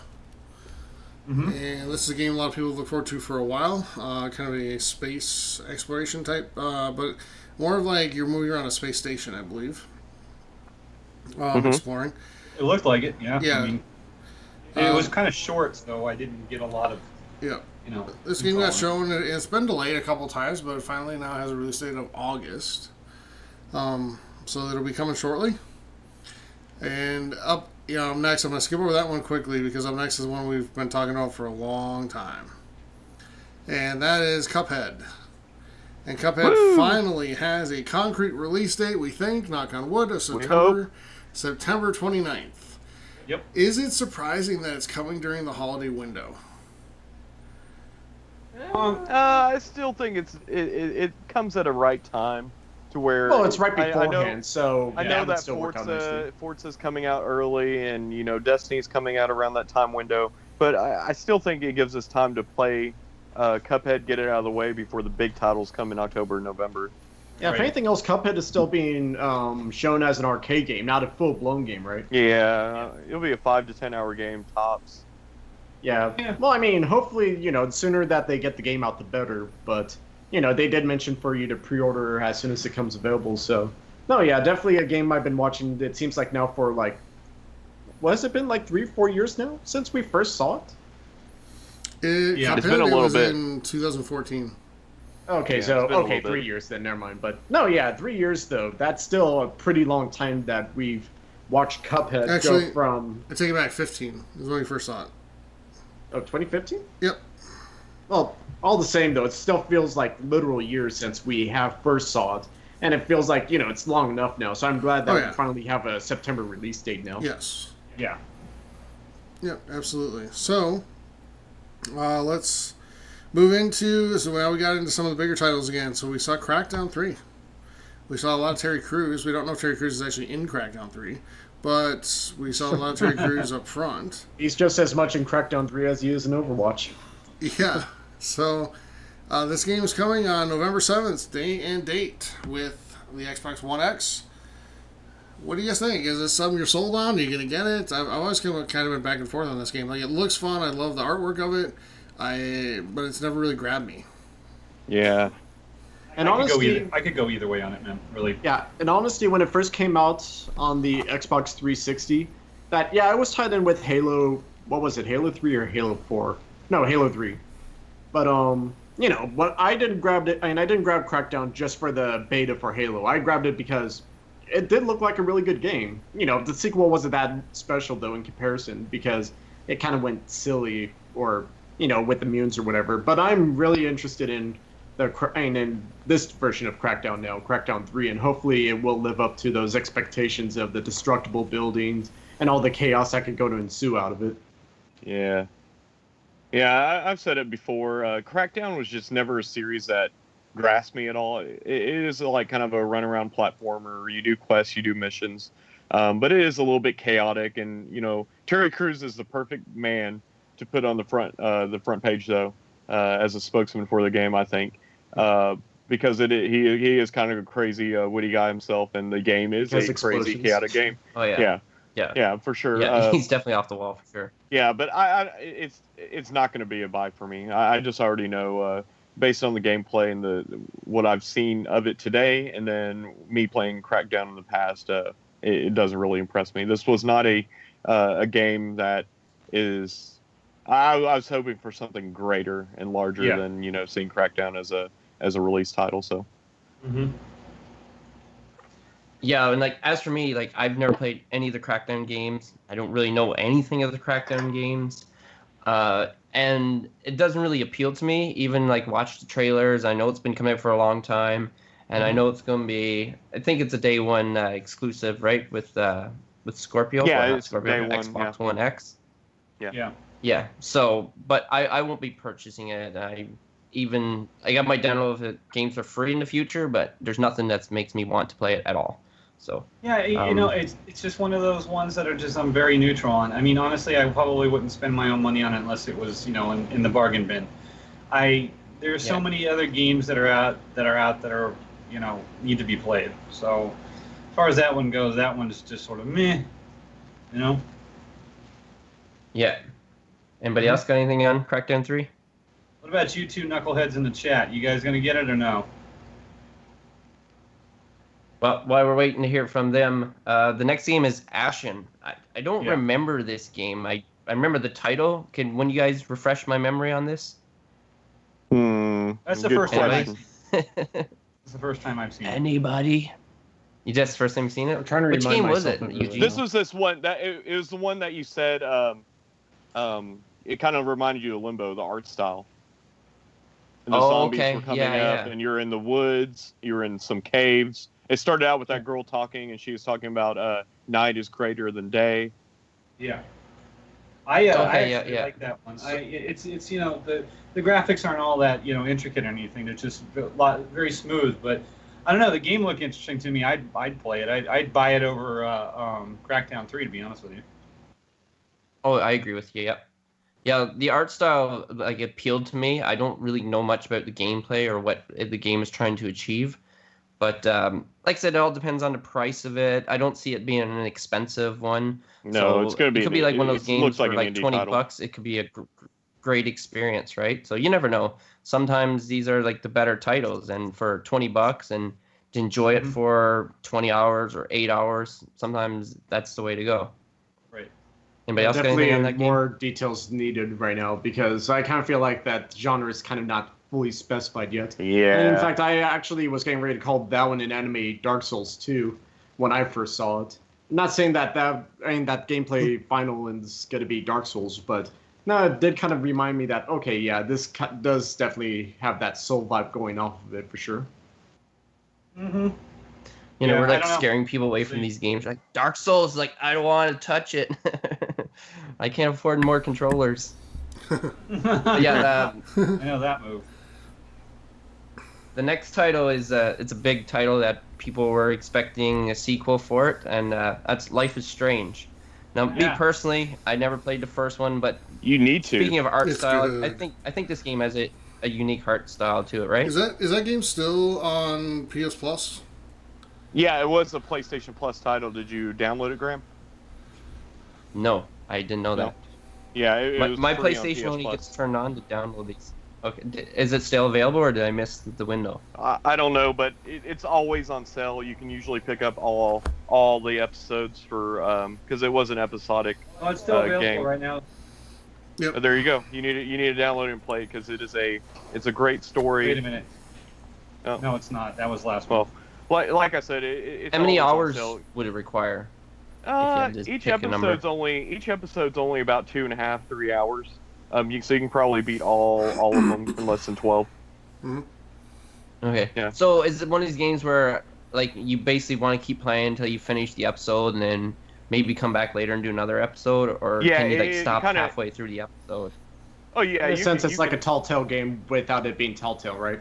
And this is a game a lot of people look forward to for a while. Kind of a space exploration type, but more of like you're moving around a space station, I believe. Exploring. It looked like it, yeah. Yeah. I mean, it was kind of short, so I didn't get a lot of. Yeah. This info game got on it. shown. It's been delayed a couple times, but it finally now has a release date of August. So it'll be coming shortly. And up next, I'm going to skip over that one quickly because up next is one we've been talking about for a long time. And that is Cuphead. And Cuphead finally has a concrete release date, we think, knock on wood, of September 29th. Yep. Is it surprising that it's coming during the holiday window? I still think it comes at a right time to where. Well, it's right beforehand, so I know that Forza's coming out early, and Destiny's coming out around that time window. But I still think it gives us time to play Cuphead, get it out of the way before the big titles come in October and November. Yeah, if anything else, Cuphead is still being shown as an arcade game, not a full-blown game, right? Yeah, it'll be a 5 to 10 hour game tops. Yeah. Well, I mean, hopefully, the sooner that they get the game out, the better. But, they did mention for you to pre-order as soon as it comes available. So, no, yeah, definitely a game I've been watching. It seems like now for what has it been, 3 or 4 years now since we first saw it? It's been a little bit. In 2014. Okay, 3 years then, never mind. But, no, yeah, 3 years, though. That's still a pretty long time that we've watched Cuphead go from... I take it back, 15 is when we first saw it. Oh, 2015? Yep. Well, all the same, though, it still feels like literal years since we first saw it. And it feels like, it's long enough now. So I'm glad that we finally have a September release date now. Yes. Yeah. Yep, absolutely. So, let's move into... So now we got into some of the bigger titles again. So we saw Crackdown 3. We saw a lot of Terry Crews. We don't know if Terry Crews is actually in Crackdown 3. But we saw a lot of Terry Crews up front. He's just as much in Crackdown 3 as he is in Overwatch. Yeah. So, this game is coming on November 7th, day and date, with the Xbox One X, What do you guys think? Is this something you're sold on? Are you going to get it? I've always kind of been back and forth on this game. Like, it looks fun. I love the artwork of it. But it's never really grabbed me. Yeah. And honestly, I could go either way on it, man. Really. Yeah, and honestly, when it first came out on the Xbox 360, I was tied in with Halo. What was it, Halo 3 or Halo 4? No, Halo 3. But what I didn't grab it, and I didn't grab Crackdown just for the beta for Halo. I grabbed it because it did look like a really good game. The sequel wasn't that special though in comparison because it kind of went silly or with the mutants or whatever. But I'm really interested in in this version of Crackdown now, Crackdown 3, and hopefully it will live up to those expectations of the destructible buildings and all the chaos that could go to ensue out of it. Yeah. Yeah, I've said it before. Crackdown was just never a series that grasped me at all. It is like kind of a runaround platformer. You do quests, you do missions, but it is a little bit chaotic. And Terry Crews is the perfect man to put on the front page, though, as a spokesman for the game. I think because he is kind of a crazy witty guy himself, and the game is a crazy chaotic game. Oh yeah. Yeah, for sure. Yeah, he's definitely off the wall for sure. Yeah, but it's not going to be a buy for me. I just already know, based on the gameplay and what I've seen of it today, and then me playing Crackdown in the past, it doesn't really impress me. This was not a game that is. I was hoping for something greater and larger than seeing Crackdown as a release title. So. Mm-hmm. Yeah, and like as for me, like I've never played any of the Crackdown games. I don't really know anything of the Crackdown games, and it doesn't really appeal to me. Even like watch the trailers. I know it's been coming out for a long time, and I know it's going to be. I think it's a day one exclusive, right? With Scorpio. Yeah, it's Scorpio, day Xbox One X. Yeah. Yeah. So, but I won't be purchasing it. I might download the games for free in the future, but there's nothing that makes me want to play it at all. So yeah, it's just one of those ones that are just I'm very neutral on. I mean, honestly, I probably wouldn't spend my own money on it unless it was in the bargain bin. There are so many other games that are out that are need to be played. So as far as that one goes, that one is just sort of meh. Yeah. Anybody else got anything on Crackdown 3? What about you two knuckleheads in the chat? You guys gonna get it or no? Well, while we're waiting to hear from them, the next game is Ashen. I don't remember this game. I remember the title. Can one of you guys refresh my memory on this? That's the first time. That's the first time I've seen it. Anybody? You just first time seen it? I'm trying to Which remind game was myself it? of it. Eugene? This was this one that it was the one that you said. It kind of reminded you of Limbo, the art style. And the zombies were coming up, and you're in the woods. You're in some caves. It started out with that girl talking, and she was talking about night is greater than day. Yeah. I actually like that one. It's the graphics aren't all that intricate or anything. They're just very smooth. But I don't know. The game looked interesting to me. I'd play it. I'd buy it over Crackdown 3, to be honest with you. Oh, I agree with you. Yep. Yeah, the art style appealed to me. I don't really know much about the gameplay or what the game is trying to achieve, but like I said, it all depends on the price of it. I don't see it being an expensive one. No, so it's going to be. It could be like one of those games for like $20. $20. It could be a great experience, right? So you never know. Sometimes these are like the better titles, and for $20 and to enjoy it for 20 hours or 8 hours, sometimes that's the way to go. Anybody else got anything on that game? More details needed right now because I kind of feel like that genre is kind of not fully specified yet. Yeah. And in fact, I actually was getting ready to call that one an anime Dark Souls 2 when I first saw it. I'm not saying that gameplay final is going to be Dark Souls, but no, it did kind of remind me that, okay, yeah, this does definitely have that soul vibe going off of it for sure. Mm-hmm. We're like scaring people away from these games. Like Dark Souls, like I don't want to touch it. I can't afford more controllers. I know that move. The next title is it's a big title that people were expecting a sequel for it, and that's Life is Strange. Now, me personally, I never played the first one, but you need to. Speaking of art It's style, good. I think this game has a unique art style to it, right? Is that game still on PS Plus? Yeah, it was a PlayStation Plus title. Did you download it, Graham? No, I didn't know that. Yeah, it was my free on PlayStation PS only Plus. gets turned on to download these. Okay, is it still available, or did I miss the window? I don't know, but it's always on sale. You can usually pick up all the episodes for because it was an episodic. Oh, it's still available game right now. Yep. There you go. You need to download it and play it because it's a great story. Wait a minute. Oh. No, it's not. That was last Well, one. like I said, it's How many always on hours sale. would it require? Each episode's only about 2.5, 3 hours. So you can probably beat all of them in less than 12. Mm-hmm. Okay. Yeah. So is it one of these games where like you basically want to keep playing until you finish the episode and then maybe come back later and do another episode, or Yeah, can you like stop kinda- halfway through the episode? Oh yeah, In a sense, it's like can- a Telltale game without it being Telltale, right?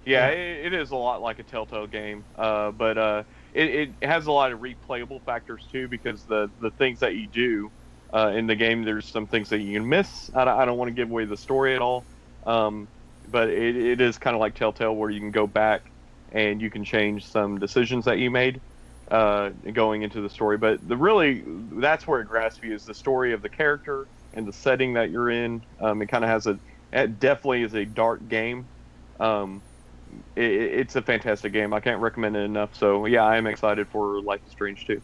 Yeah, it is a lot like a Telltale game, but it has a lot of replayable factors too because the things that you do in the game, there's some things that you can miss. I don't want to give away the story at all, but it is kind of like Telltale where you can go back and you can change some decisions that you made going into the story. But that's where it grasps you is the story of the character and the setting that you're in. It kind of it definitely is a dark game. It's a fantastic game. I can't recommend it enough. So yeah, I am excited for Life is Strange 2.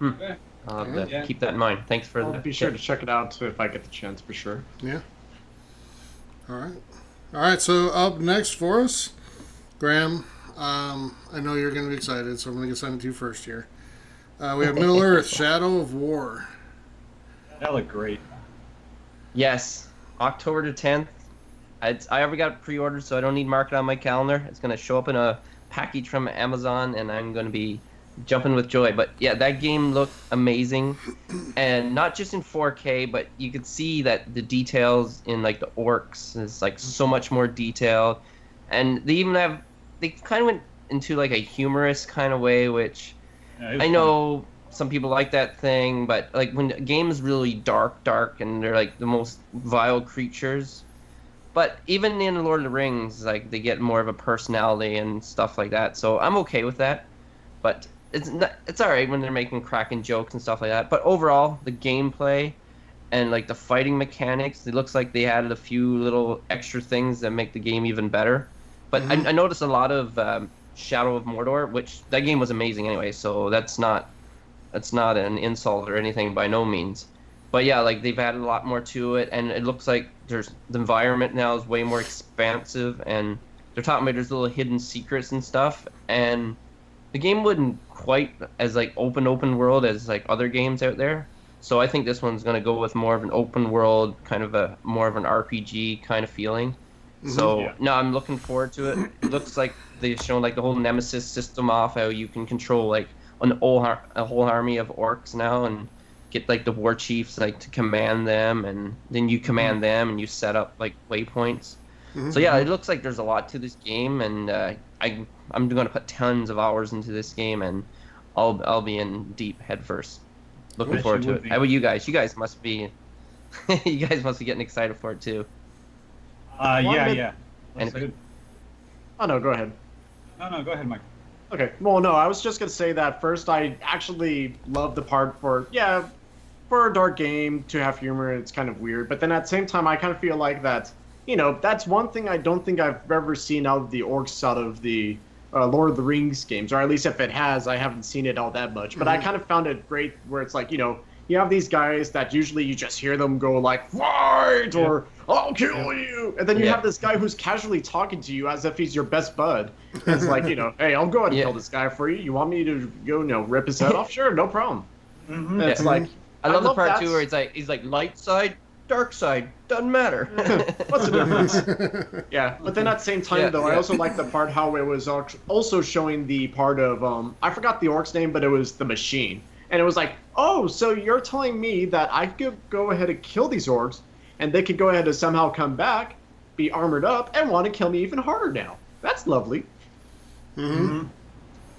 Okay. I'll have to Yeah. keep that in mind. Thanks for I'll the be sure to check it out if I get the chance, for sure. Yeah. All right. So up next for us, Graham. I know you're going to be excited, so I'm going to send it to you first here. We have Middle Earth: Shadow of War. That looked great. Yes, October the 10th. I already got it pre-ordered, so I don't need to mark it on my calendar. It's going to show up in a package from Amazon, and I'm going to be jumping with joy. But yeah, that game looked amazing, and not just in 4K, but you could see that the details in like the orcs is like so much more detailed, and they kind of went into like a humorous kind of way, which Yeah, it was I know some people like that thing, but like when a game is really dark, and they're like the most vile creatures. But even in Lord of the Rings, like they get more of a personality and stuff like that. So I'm okay with that. But it's all right when they're making cracking jokes and stuff like that. But overall, the gameplay and like the fighting mechanics, it looks like they added a few little extra things that make the game even better. But I noticed a lot of Shadow of Mordor, which that game was amazing anyway. So that's not an insult or anything by no means. But yeah, like they've added a lot more to it, and it looks like the environment now is way more expansive, and they're talking about there's little hidden secrets and stuff, and the game wasn't quite as like open world as like other games out there. So I think this one's gonna go with more of an open world, kind of more of an RPG kind of feeling. So Yeah. no, I'm looking forward to it. It looks like they've shown like the whole Nemesis system off, how you can control like a whole army of orcs now, and get like the war chiefs like to command them, and then you command them and you set up like waypoints. So yeah, it looks like there's a lot to this game, and I'm going to put tons of hours into this game, and I'll be in deep head first. Looking Yes, forward you to would it. be. How about you guys? You guys must be getting excited for it too. Yeah. And- Let's- Oh, no, go ahead. No, go ahead, Mike. Okay. Well, no, I was just going to say that first, I actually love the part for a dark game to have humor, it's kind of weird. But then at the same time, I kind of feel like that, that's one thing I don't think I've ever seen out of the orcs out of the Lord of the Rings games, or at least if it has, I haven't seen it all that much. But I kind of found it great where it's like, you have these guys that usually you just hear them go like, fight, or I'll kill you. And then you have this guy who's casually talking to you as if he's your best bud. It's like, hey, I'll go ahead and kill this guy for you. You want me to go, rip his head off? Sure, no problem. Mm-hmm. And it's like, I love the part that. too where he's like light side, dark side, doesn't matter. What's the difference? Yeah, but then at the same time, I also like the part how it was also showing the part of, I forgot the orc's name, but it was the machine. And it was like, oh, so you're telling me that I could go ahead and kill these orcs, and they could go ahead and somehow come back, be armored up, and want to kill me even harder now. That's lovely. Mm-hmm.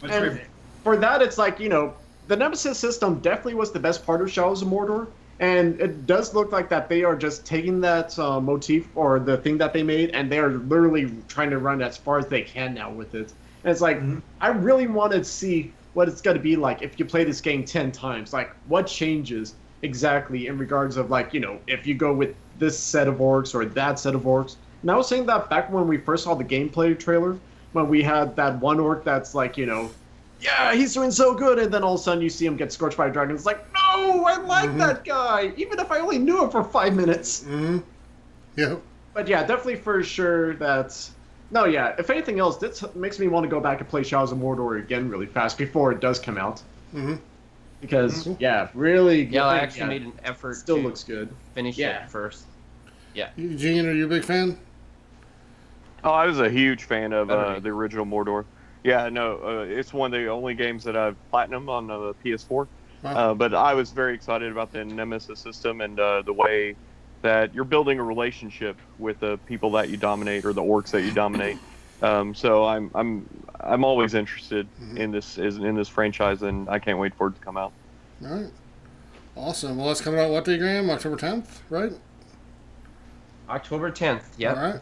And for that, it's like, the Nemesis system definitely was the best part of Shadows of Mordor. And it does look like that they are just taking that motif or the thing that they made, and they are literally trying to run as far as they can now with it. And it's like, I really want to see what it's going to be like if you play this game 10 times. Like, what changes exactly in regards of, like, if you go with this set of orcs or that set of orcs. And I was saying that back when we first saw the gameplay trailer, when we had that one orc that's like, yeah, he's doing so good, and then all of a sudden you see him get scorched by a dragon. It's like, no, I like that guy, even if I only knew him for 5 minutes. Yeah. But yeah, definitely for sure that's... No, yeah, if anything else, this makes me want to go back and play Shadows of Mordor again really fast before it does come out. Because, yeah, really... Yeah, I actually made an effort still looks good. Finish it first. Yeah. Eugene, are you a big fan? Oh, I was a huge fan of the original Mordor. Yeah, no, it's one of the only games that I've platinum on the PS4. Wow. But I was very excited about the Nemesis system and the way that you're building a relationship with the people that you dominate or the orcs that you dominate. So I'm always interested in this franchise, and I can't wait for it to come out. All right. Awesome. Well, it's coming out what day, Graham? October 10th, right? October 10th, yeah. All right.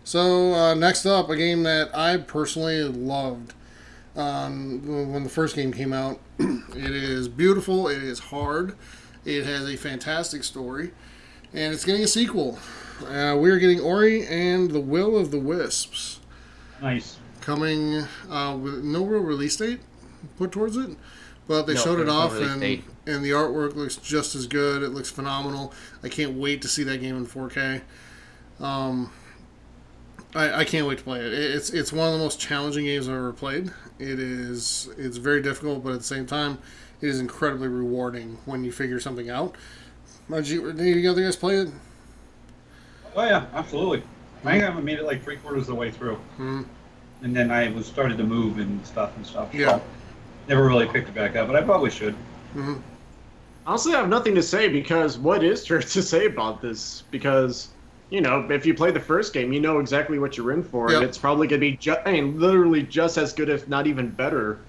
So next up, a game that I personally loved when the first game came out. It is beautiful. It is hard. It has a fantastic story, and it's getting a sequel. We're getting Ori and the Will of the Wisps. Nice. Coming with no real release date put towards it, but they showed it off, and the artwork looks just as good. It looks phenomenal. I can't wait to see that game in 4K. I can't wait to play it. It's one of the most challenging games I've ever played. It's very difficult, but at the same time, it is incredibly rewarding when you figure something out. Did you other guys play it? Oh yeah, absolutely. I think I made it like 3/4 of the way through, and then I was started to move and stuff. Yeah. So never really picked it back up, but I probably should. Honestly, I have nothing to say because what is there to say about this? Because if you play the first game, you know exactly what you're in for, and it's probably going to be literally just as good, if not even better.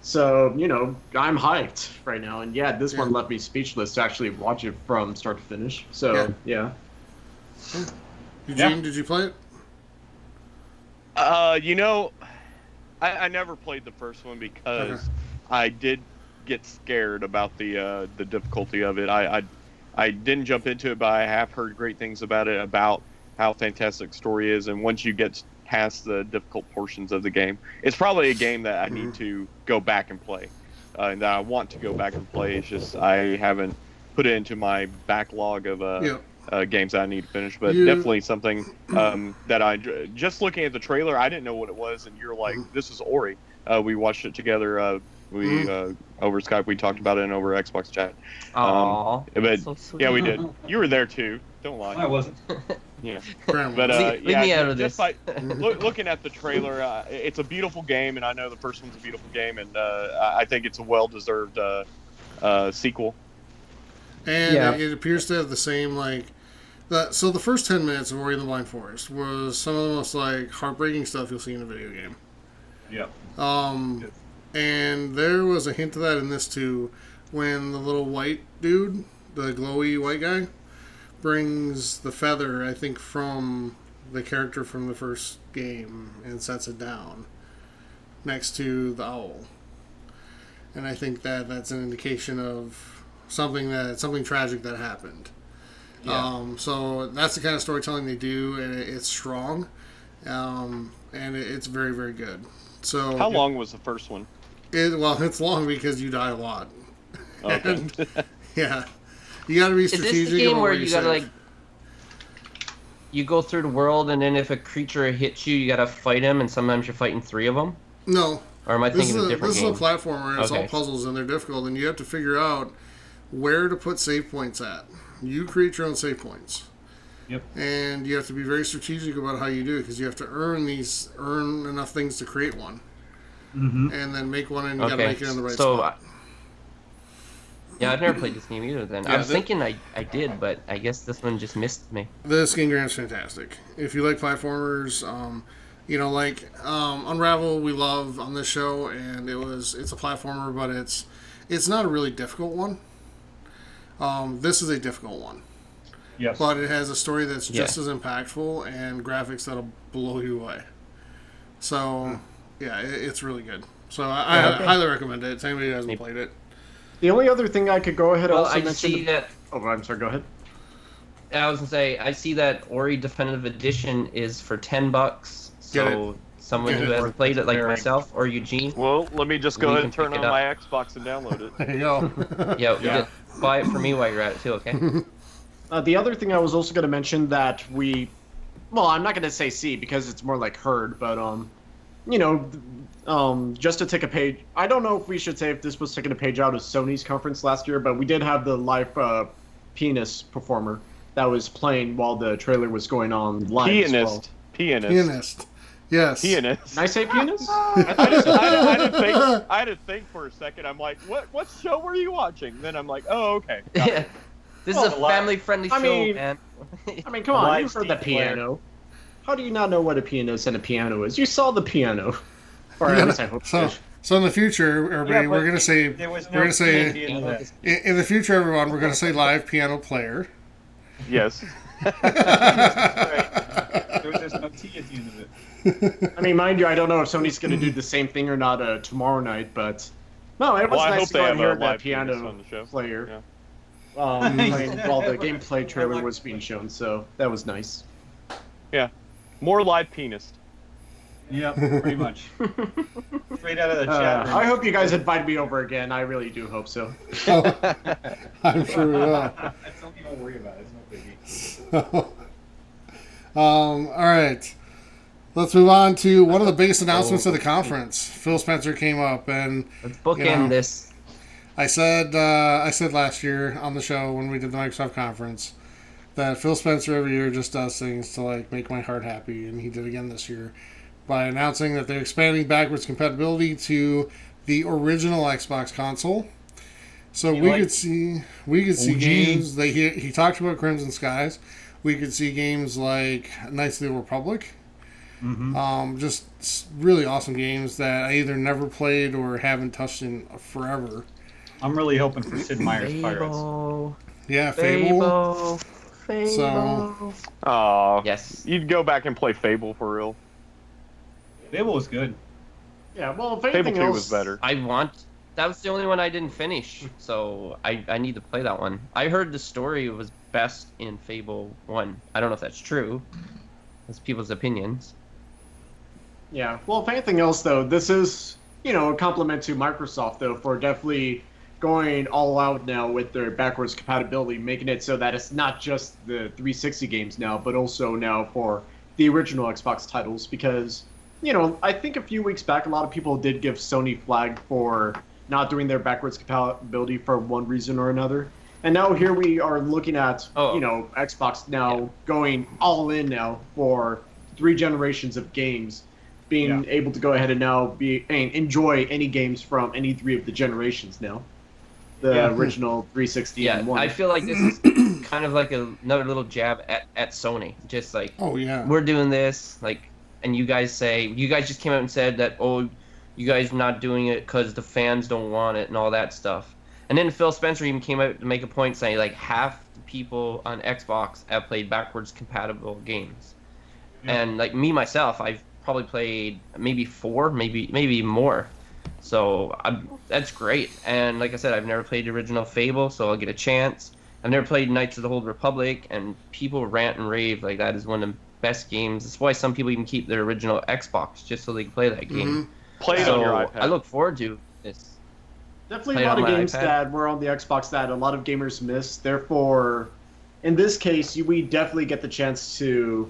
So, I'm hyped right now. And yeah, this one left me speechless to actually watch it from start to finish. So, yeah. Eugene, did you play it? I never played the first one because I did get scared about the difficulty of it. I didn't jump into it, but I have heard great things about it, about how fantastic the story is. And once you get past the difficult portions of the game, it's probably a game that I need to go back and play. And that I want to go back and play. It's just I haven't put it into my backlog of games that I need to finish. But definitely something that I just looking at the trailer, I didn't know what it was, and you're like, "This is Ori." We watched it together. We over Skype, we talked about it, and over Xbox chat. But so sweet. yeah, we did. You were there too. Don't lie. I wasn't. Yeah. But leave me out of this. Looking at the trailer, it's a beautiful game, and I know the first one's a beautiful game, and I think it's a well-deserved sequel. And it appears to have the same so the first 10 minutes of Ori and the Blind Forest was some of the most heartbreaking stuff you'll see in a video game. Yeah. And there was a hint of that in this too, when the little white dude, the glowy white guy, brings the feather, I think, from the character from the first game and sets it down next to the owl. And I think that's an indication of something tragic that happened. Yeah. So that's the kind of storytelling they do, and it's strong, and it's very, very good. So how long was the first one? It's long because you die a lot. Okay. And, yeah, you got to be strategic. Is this the game where you gotta you go through the world, and then if a creature hits you, you gotta fight him, and sometimes you're fighting 3 of them? No. Or am I thinking of a different game? This is a platformer, and it's all puzzles, and they're difficult, and you have to figure out where to put save points at. You create your own save points. Yep. And you have to be very strategic about how you do it, because you have to earn enough things to create one. And then make one, and you got to make it in the right spot. Yeah, I've never played this game either then. I was thinking I did, but I guess this one just missed me. This game is fantastic. If you like platformers, Unravel we love on this show, and it's a platformer, but it's not a really difficult one. This is a difficult one. Yes. But it has a story that's just as impactful and graphics that'll blow you away. So, yeah, it's really good. So I highly recommend it. If anybody who hasn't played it. The only other thing I could go ahead and also I mention... see that... Oh, I'm sorry, go ahead. I was going to say, I see that Ori Definitive Edition is for $10. So someone who hasn't played it, like myself or Eugene... Well, let me just go ahead and turn on my Xbox and download it. There you go. Buy it for me while you're at it, too, okay? The other thing I was also going to mention that we... Well, I'm not going to say see because it's more like heard, but, just to take a page... I don't know if we should say if this was taking a page out of Sony's conference last year, but we did have the live pianist performer that was playing while the trailer was going on live. Pianist. Yes. Pianist. Can I say pianist? I had to think for a second. I'm like, what show were you watching? Then I'm like, oh, okay. Yeah. This is a family-friendly show, man. I mean, come on, you've heard the piano. How do you not know what a pianist and a piano is? You saw the piano. Or at least I hope so. So in the future, everybody, we're gonna say in the future, everyone, we're gonna say live piano player. Yes. There was just no T at the end of it. I mean, mind you, I don't know if Sony's going to do the same thing or not tomorrow night, but no, it was nice to go and hear that piano player playing while the gameplay trailer was being shown, so that was nice. Yeah, more live pianist. Yeah, pretty much. Straight out of the chat room. I hope you guys invite me over again. I really do hope so. I'm sure we will. Don't even worry about it. It's no biggie. All right. Let's move on to one of the biggest announcements of the conference. Phil Spencer came up and let's bookend this. I said last year on the show when we did the Microsoft conference that Phil Spencer every year just does things to like make my heart happy, and he did again this year by announcing that they're expanding backwards compatibility to the original Xbox console. So we could see games. He talked about Crimson Skies. We could see games like Knights of the Republic. Mm-hmm. Just really awesome games that I either never played or haven't touched in forever. I'm really hoping for Sid Meier's Pirates. Yeah, Fable. So, yes, you'd go back and play Fable for real. Fable was good. Yeah, well, if Fable 2 else, was better. That was the only one I didn't finish, so I need to play that one. I heard the story was best in Fable 1. I don't know if that's true. That's people's opinions. Yeah, well, if anything else, though, this is, a compliment to Microsoft, though, for definitely going all out now with their backwards compatibility, making it so that it's not just the 360 games now, but also now for the original Xbox titles, because, I think a few weeks back, a lot of people did give Sony flag for not doing their backwards compatibility for one reason or another. And now here we are looking at, Xbox now going all in now for 3 generations of games, being able to go ahead and now enjoy any games from any 3 of the generations now. The original 360 and 1. I feel like this is kind of like another little jab at Sony. Just like, we're doing this, and you guys just came out and said that, you guys are not doing it because the fans don't want it and all that stuff. And then Phil Spencer even came out to make a point saying, half the people on Xbox have played backwards compatible games. Yeah. And, me, myself, I've probably played maybe 4, maybe more. So, that's great. And like I said, I've never played the original Fable, so I'll get a chance. I've never played Knights of the Old Republic, and people rant and rave like that is one of the best games. That's why some people even keep their original Xbox, just so they can play that game. Mm-hmm. Play it on your iPad. I look forward to this. Definitely a lot of games that were on the Xbox that a lot of gamers missed. Therefore, in this case, we definitely get the chance to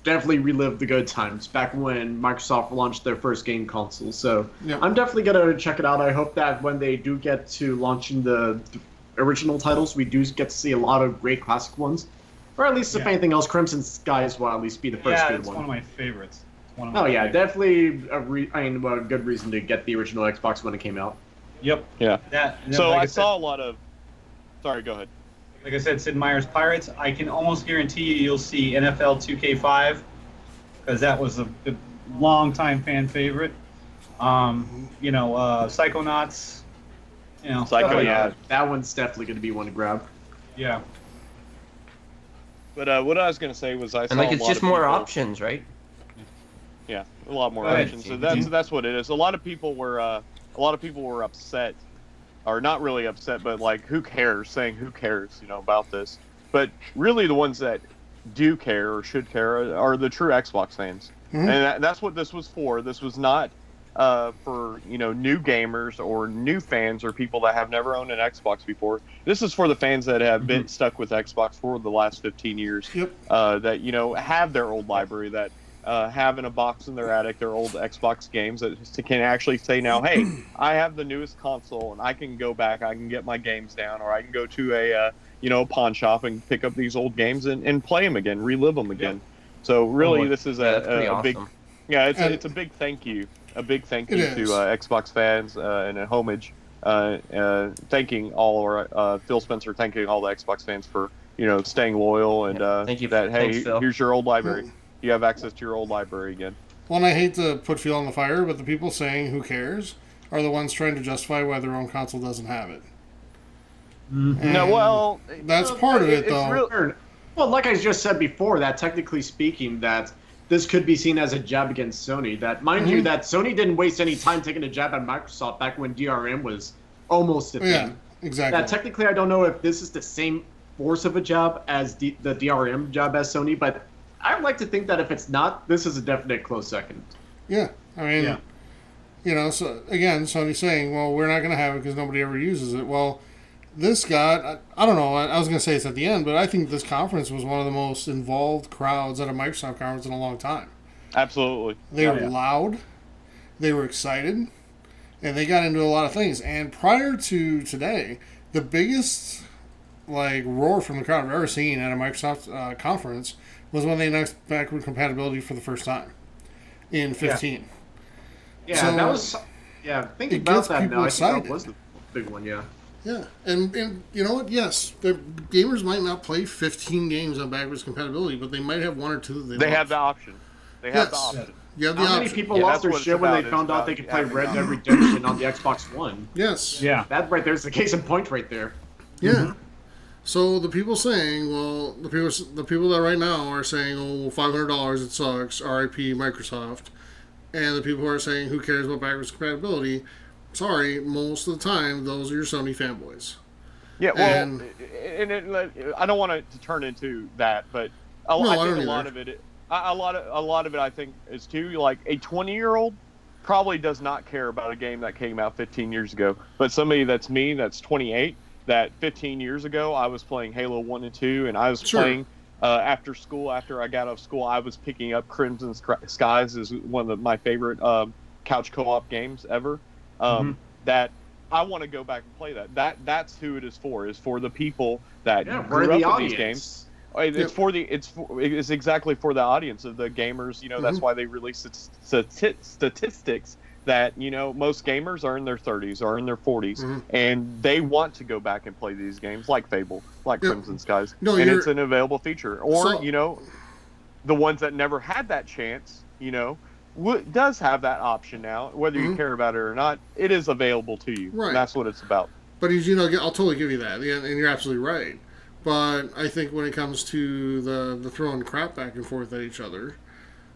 definitely relive the good times back when Microsoft launched their first game console. So I'm definitely going to check it out. I hope that when they do get to launching the original titles, we do get to see a lot of great classic ones. Or at least, if anything else, Crimson Skies will at least be the first good one. Yeah, it's one of my favorites. Definitely a good reason to get the original Xbox when it came out. Yep. Yeah. I saw a lot of... Sorry, go ahead. Like I said, Sid Meier's Pirates. I can almost guarantee you'll see NFL 2K5, because that was a long-time fan favorite. Psychonauts. Psychonauts. That one's definitely going to be one to grab. Yeah. But what I was going to say was I saw it's just more options, right? Yeah, a lot more options. So that's what it is. A lot of people were upset, or not really upset, but like, who cares? Saying who cares, about this. But really, the ones that do care or should care are the true Xbox fans, and that's what this was for. This was not for new gamers or new fans or people that have never owned an Xbox before. This is for the fans that have been stuck with Xbox for the last 15 years. Yep. That have their old library, that have in a box in their attic their old Xbox games, that can actually say now, hey, I have the newest console and I can go back, I can get my games down, or I can go to a pawn shop and pick up these old games and play them again, relive them again. So really, this is a big, it's a big thank you. A big thank you to Xbox fans and a homage, thanking all our Phil Spencer, thanking all the Xbox fans for staying loyal and thank you. Thanks, here's your old library. You have access to your old library again. Well, and I hate to put fuel on the fire, but the people saying who cares are the ones trying to justify why their own console doesn't have it. No, well, that's part of it, though. Well, like I just said before, that technically speaking, that this could be seen as a jab against Sony. That, mind you, that Sony didn't waste any time taking a jab at Microsoft back when DRM was almost a thing. Yeah, exactly. That technically, I don't know if this is the same force of a jab as the DRM jab as Sony, but I would like to think that if it's not, this is a definite close second. Yeah, I mean, so again, Sony's saying, well, we're not going to have it because nobody ever uses it. Well, this got, I don't know, I was going to say it's at the end, but I think this conference was one of the most involved crowds at a Microsoft conference in a long time. Absolutely. They were loud, they were excited, and they got into a lot of things. And prior to today, the biggest roar from the crowd I've ever seen at a Microsoft conference was when they announced backward compatibility for the first time in 15. Yeah, so that was, thinking about that now, I think that was the big one, Yeah, and you know what? Yes, the gamers might not play 15 games on backwards compatibility, but they might have one or two that they have the option. You have the option. How many people lost their shit when they found out they could play Red Dead Redemption on the Xbox One? Yes. Yeah. That right there's the case in point right there. Yeah. So the people saying, well, the people that right now are saying, oh, $500, it sucks, RIP Microsoft, and the people who are saying, who cares about backwards compatibility? Sorry, most of the time, those are your Sony fanboys. Yeah, well, I don't want it to turn into that, but I think a lot of it, I think is too, like a 20-year-old probably does not care about a game that came out 15 years ago, but somebody that's me, that's 28. That 15 years ago, I was playing Halo 1 and 2, and I was playing after school. After I got off school, I was picking up Crimson Skies as one of my favorite couch co-op games ever. That I want to go back and play that. That's who it is for the people that grew up with these games. It's exactly for the audience of the gamers. That's why they release statistics that most gamers are in their 30s or in their 40s, and they want to go back and play these games like Fable, like Crimson Skies, and it's an available feature. Or the ones that never had that chance, does have that option now. Whether you care about it or not, it is available to you. Right. And that's what it's about. But I'll totally give you that, and you're absolutely right. But I think when it comes to the throwing crap back and forth at each other,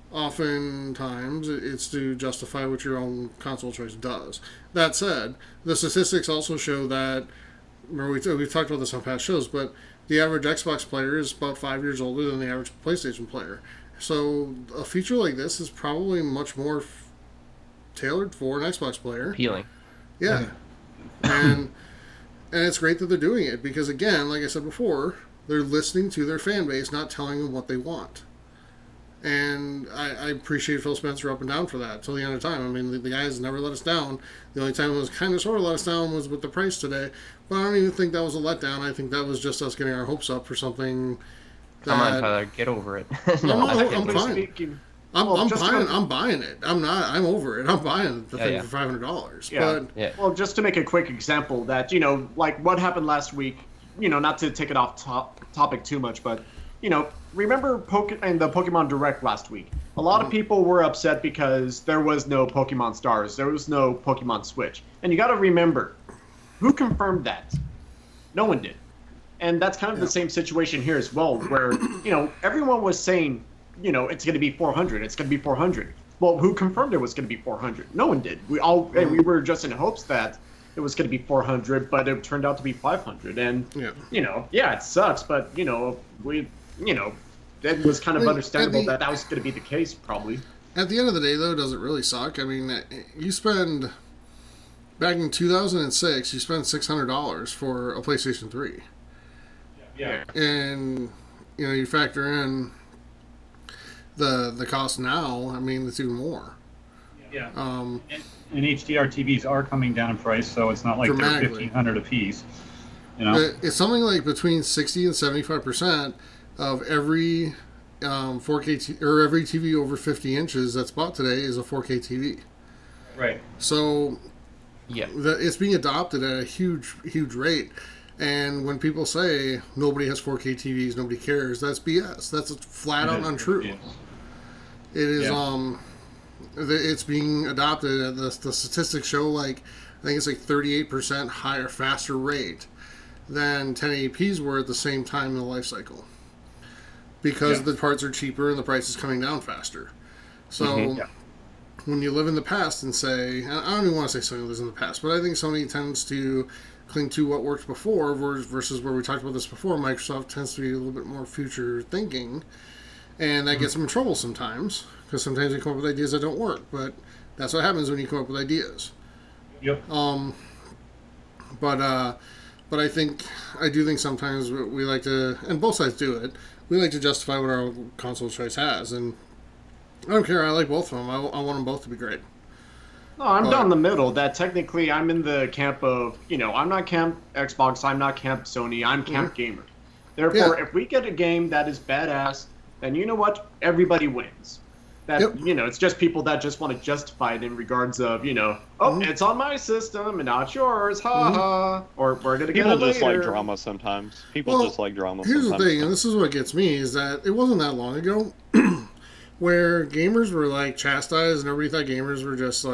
oftentimes it's to justify what your own console choice does. That said, the statistics also show that, we've talked about this on past shows, but the average Xbox player is about 5 years older than the average PlayStation player. So a feature like this is probably much more tailored for an Xbox player. Appealing. Yeah. And it's great that they're doing it because, again, like I said before, they're listening to their fan base, not telling them what they want. And I appreciate Phil Spencer up and down for that till the end of time. I mean, the guy has never let us down. The only time it was kind of sort of let us down was with the price today. But I don't even think that was a letdown. I think that was just us getting our hopes up for something. Come on, Tyler, get over it. I'm fine. I'm buying it. I'm over it. I'm buying the thing for $500. Yeah. Well, just to make a quick example that, like what happened last week, not to take it off topic too much, but, remember in the Pokemon Direct last week? A lot of people were upset because there was no Pokemon Stars. There was no Pokemon Switch. And you got to remember, Who confirmed that? No one did. And that's kind of the same situation here as well, where, everyone was saying, it's going to be 400, it's going to be 400. Well, who confirmed it was going to be 400? No one did. We were just in hopes that it was going to be 400, but it turned out to be 500. And, it sucks, but, it was kind of understandable that was going to be the case, probably. At the end of the day, though, does it really suck? I mean, you spend, back in 2006, you spent $600 for a PlayStation 3. Yeah. And, you factor in the cost now, I mean, it's even more. Yeah. And HDR TVs are coming down in price, so it's not like they're $1,500 a piece. It's something like between 60 and 75% of every 4K or every TV over 50 inches that's bought today is a 4K TV. Right. So, it's being adopted at a huge, huge rate. And when people say nobody has 4K TVs, nobody cares, that's BS. That's flat out untrue. Yes. It is. It's being adopted. The statistics show I think it's 38% higher, faster rate than 1080p's were at the same time in the life cycle, because the parts are cheaper and the price is coming down faster. So when you live in the past and say, and I don't even want to say Sony lives in the past, but I think Sony tends to cling to what worked before versus where we talked about this before. Microsoft tends to be a little bit more future thinking, and that gets them in trouble sometimes, because sometimes they come up with ideas that don't work, but that's what happens when you come up with ideas. Yep. But I do think sometimes we like to, and both sides do it, we like to justify what our console choice has, and I don't care, I like both of them. I want them both to be great. No, I'm down the middle. That technically I'm in the camp of, I'm not camp Xbox, I'm not camp Sony, I'm camp gamer. Therefore, if we get a game that is badass, then you know what? Everybody wins. That it's just people that just want to justify it in regards of, it's on my system and not yours, ha. Or we're gonna get it later. People just like drama sometimes. Here's the thing, and this is what gets me, is that it wasn't that long ago where gamers were chastised, and everybody thought gamers were just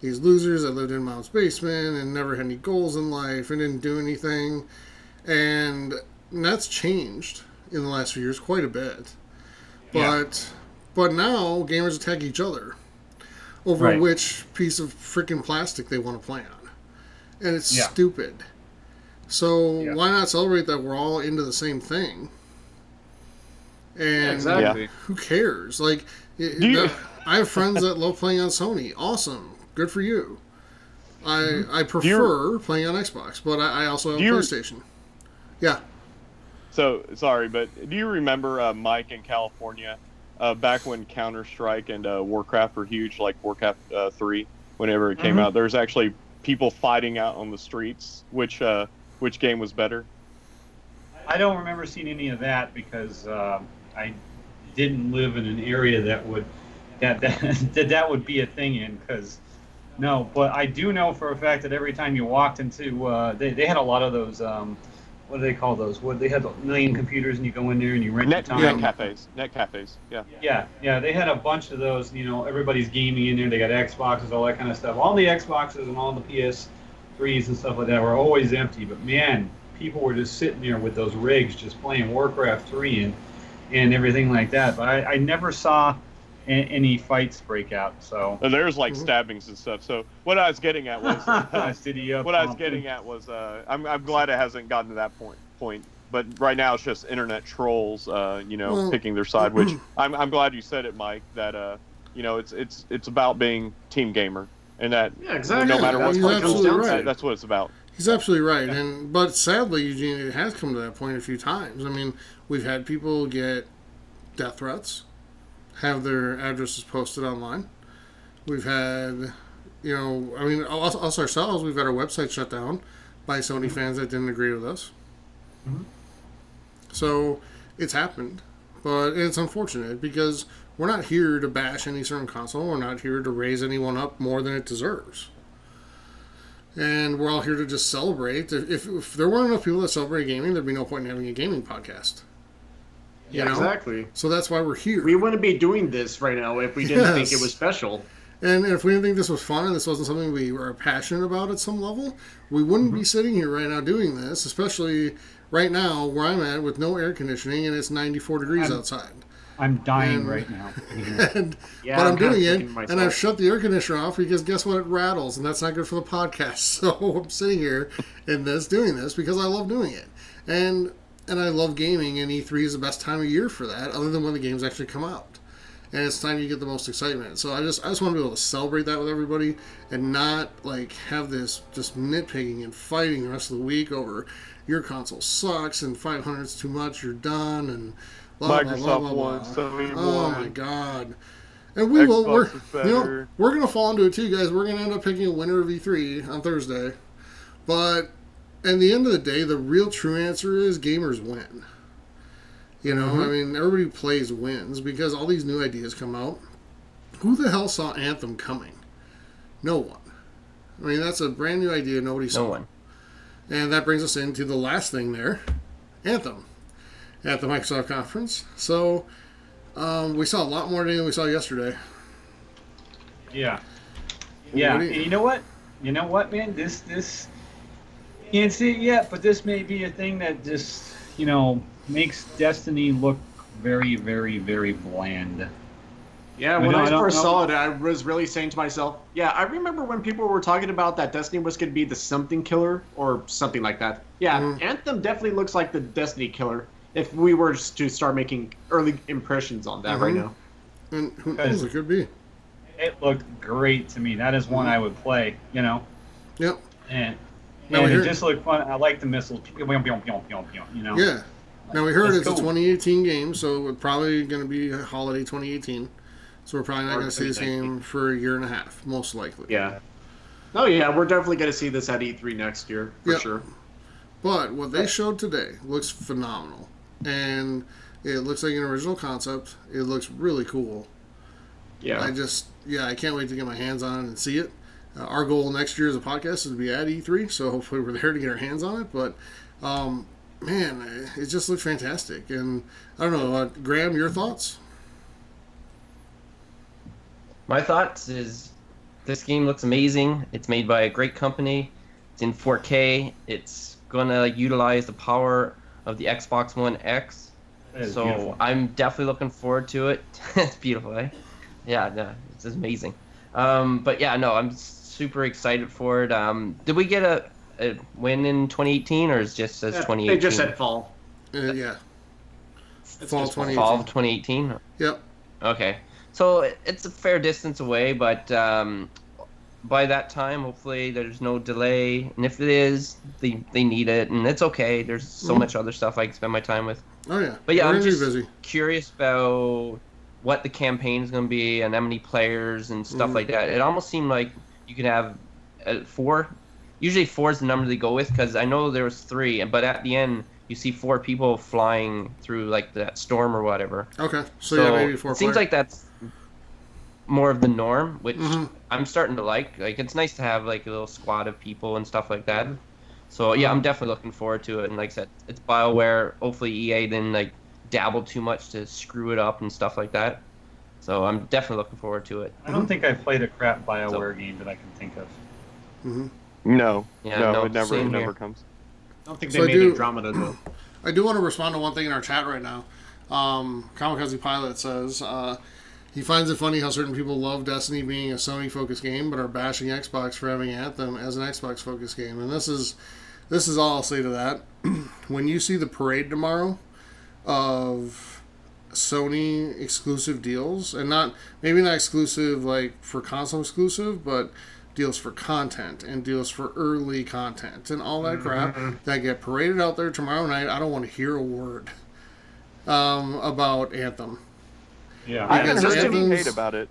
these losers that lived in mom's basement and never had any goals in life and didn't do anything. And that's changed in the last few years quite a bit. But now gamers attack each other over which piece of freaking plastic they want to play on. And it's stupid. So why not celebrate that we're all into the same thing? And who cares? I have friends that love playing on Sony. Awesome. Good for you. I prefer playing on Xbox, but I also have a PlayStation. Yeah. So, sorry, but do you remember Mike in California, back when Counter-Strike and Warcraft were huge, like Warcraft 3, whenever it came out? There was actually people fighting out on the streets, which game was better? I don't remember seeing any of that because I didn't live in an area that would would be a thing in. But I do know for a fact that every time you walked into, they had a lot of those. What do they call those? They had a million computers, and you go in there and you rent your time. Net cafes. Yeah. They had a bunch of those. Everybody's gaming in there. They got Xboxes, all that kind of stuff. All the Xboxes and all the PS3s and stuff like that were always empty. But man, people were just sitting there with those rigs, just playing Warcraft 3 and everything like that. But I never saw any fights break out. So there's stabbings and stuff. So what I was getting at was I'm glad it hasn't gotten to that point. But right now it's just internet trolls, picking their side. Which I'm glad you said it, Mike. That it's about being team gamer, and that no matter what comes down, that's what it's about. He's absolutely right, but sadly, Eugene, it has come to that point a few times. I mean, we've had people get death threats, have their addresses posted online. We've had, us ourselves, we've had our website shut down by Sony fans that didn't agree with us. Mm-hmm. So it's happened, but it's unfortunate because we're not here to bash any certain console. We're not here to raise anyone up more than it deserves. And we're all here to just celebrate. If there weren't enough people that celebrate gaming, there'd be no point in having a gaming podcast. Exactly. So that's why we're here. We wouldn't be doing this right now if we didn't think it was special. And if we didn't think this was fun and this wasn't something we were passionate about at some level, we wouldn't be sitting here right now doing this, especially right now where I'm at with no air conditioning and it's 94 degrees outside. I'm dying right now. But I'm doing it, and I've shut the air conditioner off because guess what? It rattles, and that's not good for the podcast. So I'm sitting here doing this because I love doing it. And I love gaming, and E3 is the best time of year for that, other than when the games actually come out. And it's time you get the most excitement. So I just want to be able to celebrate that with everybody and not like have this just nitpicking and fighting the rest of the week over your console sucks and 500's too much, you're done, and Microsoft won, Sony won. Oh my god! And we're gonna fall into it too, guys. We're gonna end up picking a winner of E3 on Thursday, but at the end of the day, the real true answer is gamers win. I mean, everybody who plays wins because all these new ideas come out. Who the hell saw Anthem coming? No one. I mean, that's a brand new idea nobody saw. No one. And that brings us into the last thing there, Anthem, at the Microsoft conference. So we saw a lot more today than we saw yesterday. Yeah. Yeah. And you know what? Man? This can't see it yet, but this may be a thing that just, makes Destiny look very, very, very bland. Yeah, when I first saw it, I was really saying to myself, I remember when people were talking about that Destiny was going to be the something killer or something like that. Yeah, Anthem definitely looks like the Destiny killer if we were to start making early impressions on that right now. And who knows, it could be. It looked great to me. That is one I would play, Yep. And it just looked fun. I like the missiles. Yeah. Now we heard it's cool. A 2018 game, so it's probably going to be a holiday 2018. So we're probably not going to see this game for a year and a half, most likely. Yeah. Oh yeah, we're definitely going to see this at E3 next year for sure. But what they showed today looks phenomenal, and it looks like an original concept. It looks really cool. Yeah. I can't wait to get my hands on it and see it. Our goal next year as a podcast is to be at E3, so hopefully we're there to get our hands on it. But man, it just looks fantastic. And I don't know, Graham, your thoughts? My thoughts is this game looks amazing. It's made by a great company. It's in 4K. It's going to utilize the power of the Xbox One X. So beautiful. I'm definitely looking forward to it. It's beautiful, eh? Yeah, it's amazing. But yeah, no, I'm super excited for it. Did we get a win in 2018, or is it just says 2018? They just said fall. Yeah. Fall 2018. Fall of 2018? Yep. Okay. So it's a fair distance away, but by that time, hopefully there's no delay. And if it is, they need it, and it's okay. There's so much other stuff I can spend my time with. Oh, yeah. But yeah, I'm just curious about what the campaign is going to be and how many players and stuff like that. It almost seemed like you could have 4. Usually 4 is the number they go with, because I know there was 3, but at the end you see 4 people flying through like that storm or whatever. Okay, so yeah, maybe 4. It seems like that's more of the norm, which I'm starting to like. Like, it's nice to have like a little squad of people and stuff like that. So yeah, I'm definitely looking forward to it. And like I said, it's BioWare. Hopefully EA didn't like dabble too much to screw it up and stuff like that. So I'm definitely looking forward to it. I don't think I've played a crap BioWare game that I can think of. No, it never comes. I don't think they made Andromeda though. I do want to respond to one thing in our chat right now. Kamikaze Pilot says he finds it funny how certain people love Destiny being a Sony-focused game, but are bashing Xbox for having Anthem as an Xbox-focused game. And this is all I'll say to that. When you see the parade tomorrow of Sony exclusive deals, and maybe not exclusive like for console exclusive, but deals for content and deals for early content and all that crap that get paraded out there tomorrow night, I don't want to hear a word about Anthem. Yeah, I haven't heard any hate about it.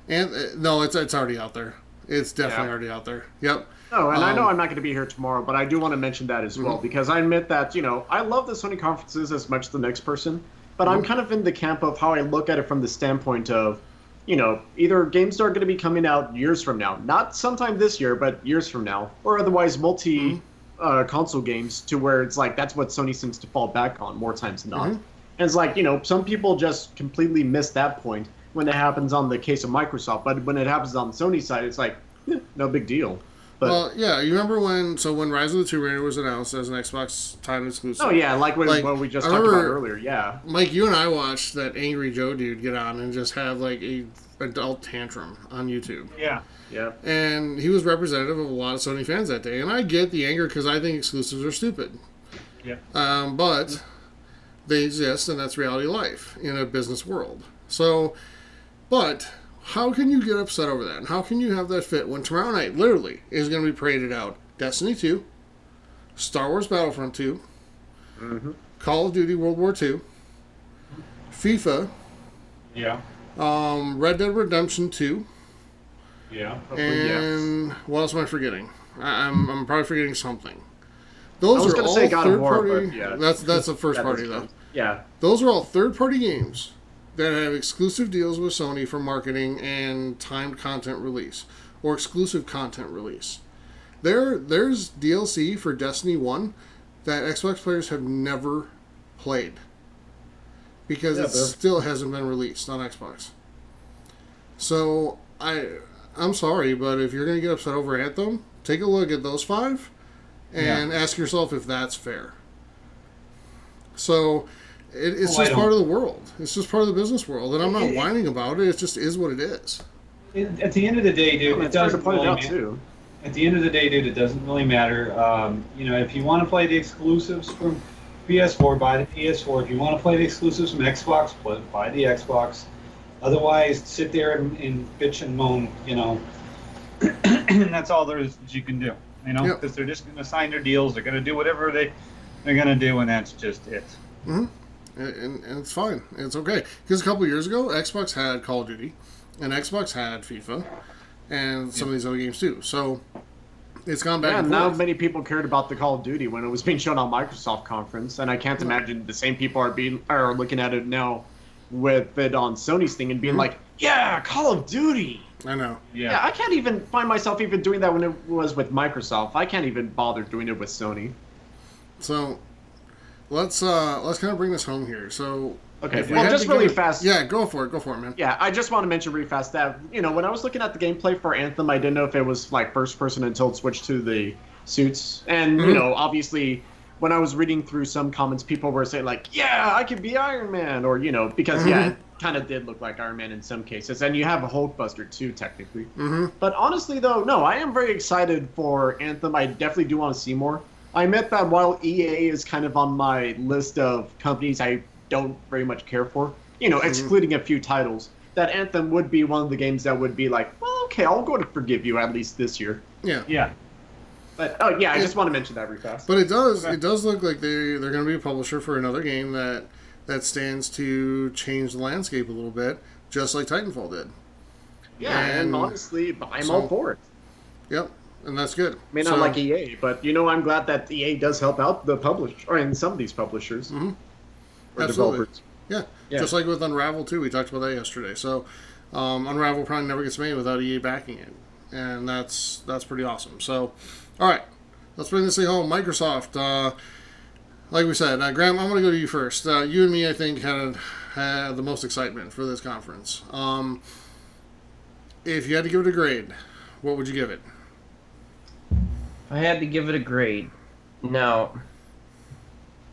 And no, it's already out there. It's definitely already out there. Yep. Oh, and I know I'm not going to be here tomorrow, but I do want to mention that as well, because I admit that, I love the Sony conferences as much as the next person, but I'm kind of in the camp of how I look at it from the standpoint of, either games are going to be coming out years from now, not sometime this year, but years from now, or otherwise console games to where it's like that's what Sony seems to fall back on more times than not. And it's like, some people just completely miss that point. when it happens on the case of Microsoft, but when it happens on the Sony side, it's like, no big deal. But, well, yeah, you remember when Rise of the Tomb Raider was announced as an Xbox time exclusive? Oh yeah, like what we just talked about earlier. Yeah, Mike, you and I watched that Angry Joe dude get on and just have like a adult tantrum on YouTube. Yeah. And he was representative of a lot of Sony fans that day, and I get the anger because I think exclusives are stupid. Yeah. But they exist, and that's reality of life in a business world. So, but how can you get upset over that? And how can you have that fit when tomorrow night, literally, is going to be paraded out Destiny 2, Star Wars Battlefront 2, Call of Duty World War 2, FIFA, Red Dead Redemption 2, and what else am I forgetting? I'm probably forgetting something. Those are all third-party. Yeah. That's the first party, though. Yeah. Those are all third-party games that have exclusive deals with Sony for marketing and timed content release or exclusive content release. There's DLC for Destiny 1 that Xbox players have never played because it still hasn't been released on Xbox. So I'm sorry, but if you're going to get upset over Anthem, take a look at those 5 and ask yourself if that's fair. So it's just part of the world. It's just part of the business world, and I'm not whining about it. It just is what it is. At the end of the day, dude, it doesn't really matter. At the end of the day, dude, it doesn't really matter. If you want to play the exclusives from PS4, buy the PS4. If you want to play the exclusives from Xbox, buy the Xbox. Otherwise, sit there and bitch and moan, and that's all there is that you can do, because they're just going to sign their deals. They're going to do whatever they're going to do, and that's just it. Mm-hmm. And it's fine. It's okay. Because a couple of years ago, Xbox had Call of Duty, and Xbox had FIFA, and some of these other games too. So it's gone back and forth. Now many people cared about the Call of Duty when it was being shown on Microsoft conference, and I can't imagine the same people are looking at it now with it on Sony's thing and being like, yeah, Call of Duty. I know. Yeah, I can't even find myself even doing that when it was with Microsoft. I can't even bother doing it with Sony. So let's kind of bring this home here. So okay, well, just really fast. Yeah, go for it, man. Yeah, I just want to mention really fast that when I was looking at the gameplay for Anthem, I didn't know if it was like first person until it switched to the suits, and obviously when I was reading through some comments, people were saying like, yeah, I could be Iron Man, or because it kind of did look like Iron Man in some cases, and you have a Hulkbuster too, technically. But honestly, though, no, I am very excited for Anthem. I definitely do want to see more. I admit that while EA is kind of on my list of companies I don't very much care for, excluding a few titles, that Anthem would be one of the games that would be like, well, okay, I'll go to forgive you at least this year. Yeah. But I just want to mention that really fast. But it does look like they're going to be a publisher for another game that stands to change the landscape a little bit, just like Titanfall did. Yeah, and honestly, I'm all for it. Yep, and that's good. May not like EA, but I'm glad that EA does help out the publisher, and some of these publishers. Or Absolutely. Developers. Yeah, just like with Unravel too. We talked about that yesterday. So Unravel probably never gets made without EA backing it, and that's pretty awesome. So. All right, let's bring this thing home. Microsoft, like we said, Graham, I'm going to go to you first. You and me, I think, had the most excitement for this conference. If you had to give it a grade, what would you give it? If I had to give it a grade, now,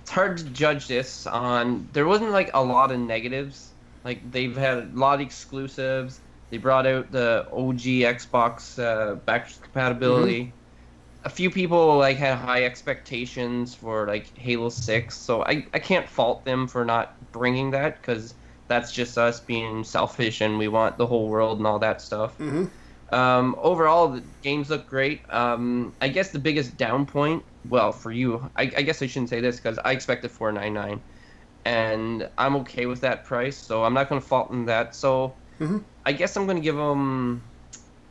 it's hard to judge this on... There wasn't, a lot of negatives. They've had a lot of exclusives. They brought out the OG Xbox backwards compatibility. A few people had high expectations for Halo 6, so I can't fault them for not bringing that, because that's just us being selfish and we want the whole world and all that stuff. Overall, the games look great. I guess the biggest down point, well, for you, I guess I shouldn't say this because I expected $499, and I'm okay with that price, so I'm not going to fault them that. So I guess I'm going to give them...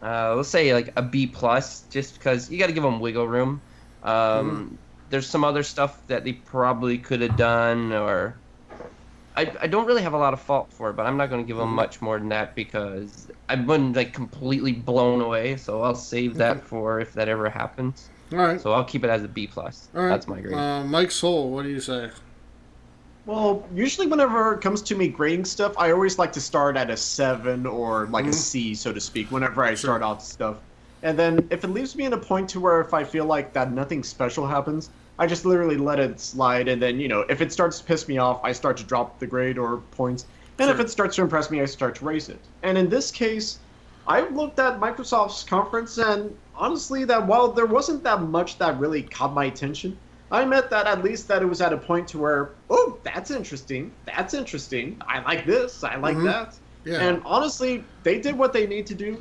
let's say a B+, just because you got to give them wiggle room. There's some other stuff that they probably could have done, or I don't really have a lot of fault for it, but I'm not going to give them much more than that because I've been completely blown away. So I'll save that for if that ever happens. All right. So I'll keep it as a B+. All right. That's my grade. Mike Soul, what do you say? Well, usually whenever it comes to me grading stuff, I always like to start at a 7 or like a C, so to speak, whenever I start out stuff. And then if it leaves me in a point to where if I feel like that nothing special happens, I just literally let it slide. And then, if it starts to piss me off, I start to drop the grade or points. And if it starts to impress me, I start to raise it. And in this case, I looked at Microsoft's conference, and honestly, that while there wasn't that much that really caught my attention, I meant that at least that it was at a point to where, oh, that's interesting. That's interesting. I like this. I like that. Yeah. And honestly, they did what they need to do.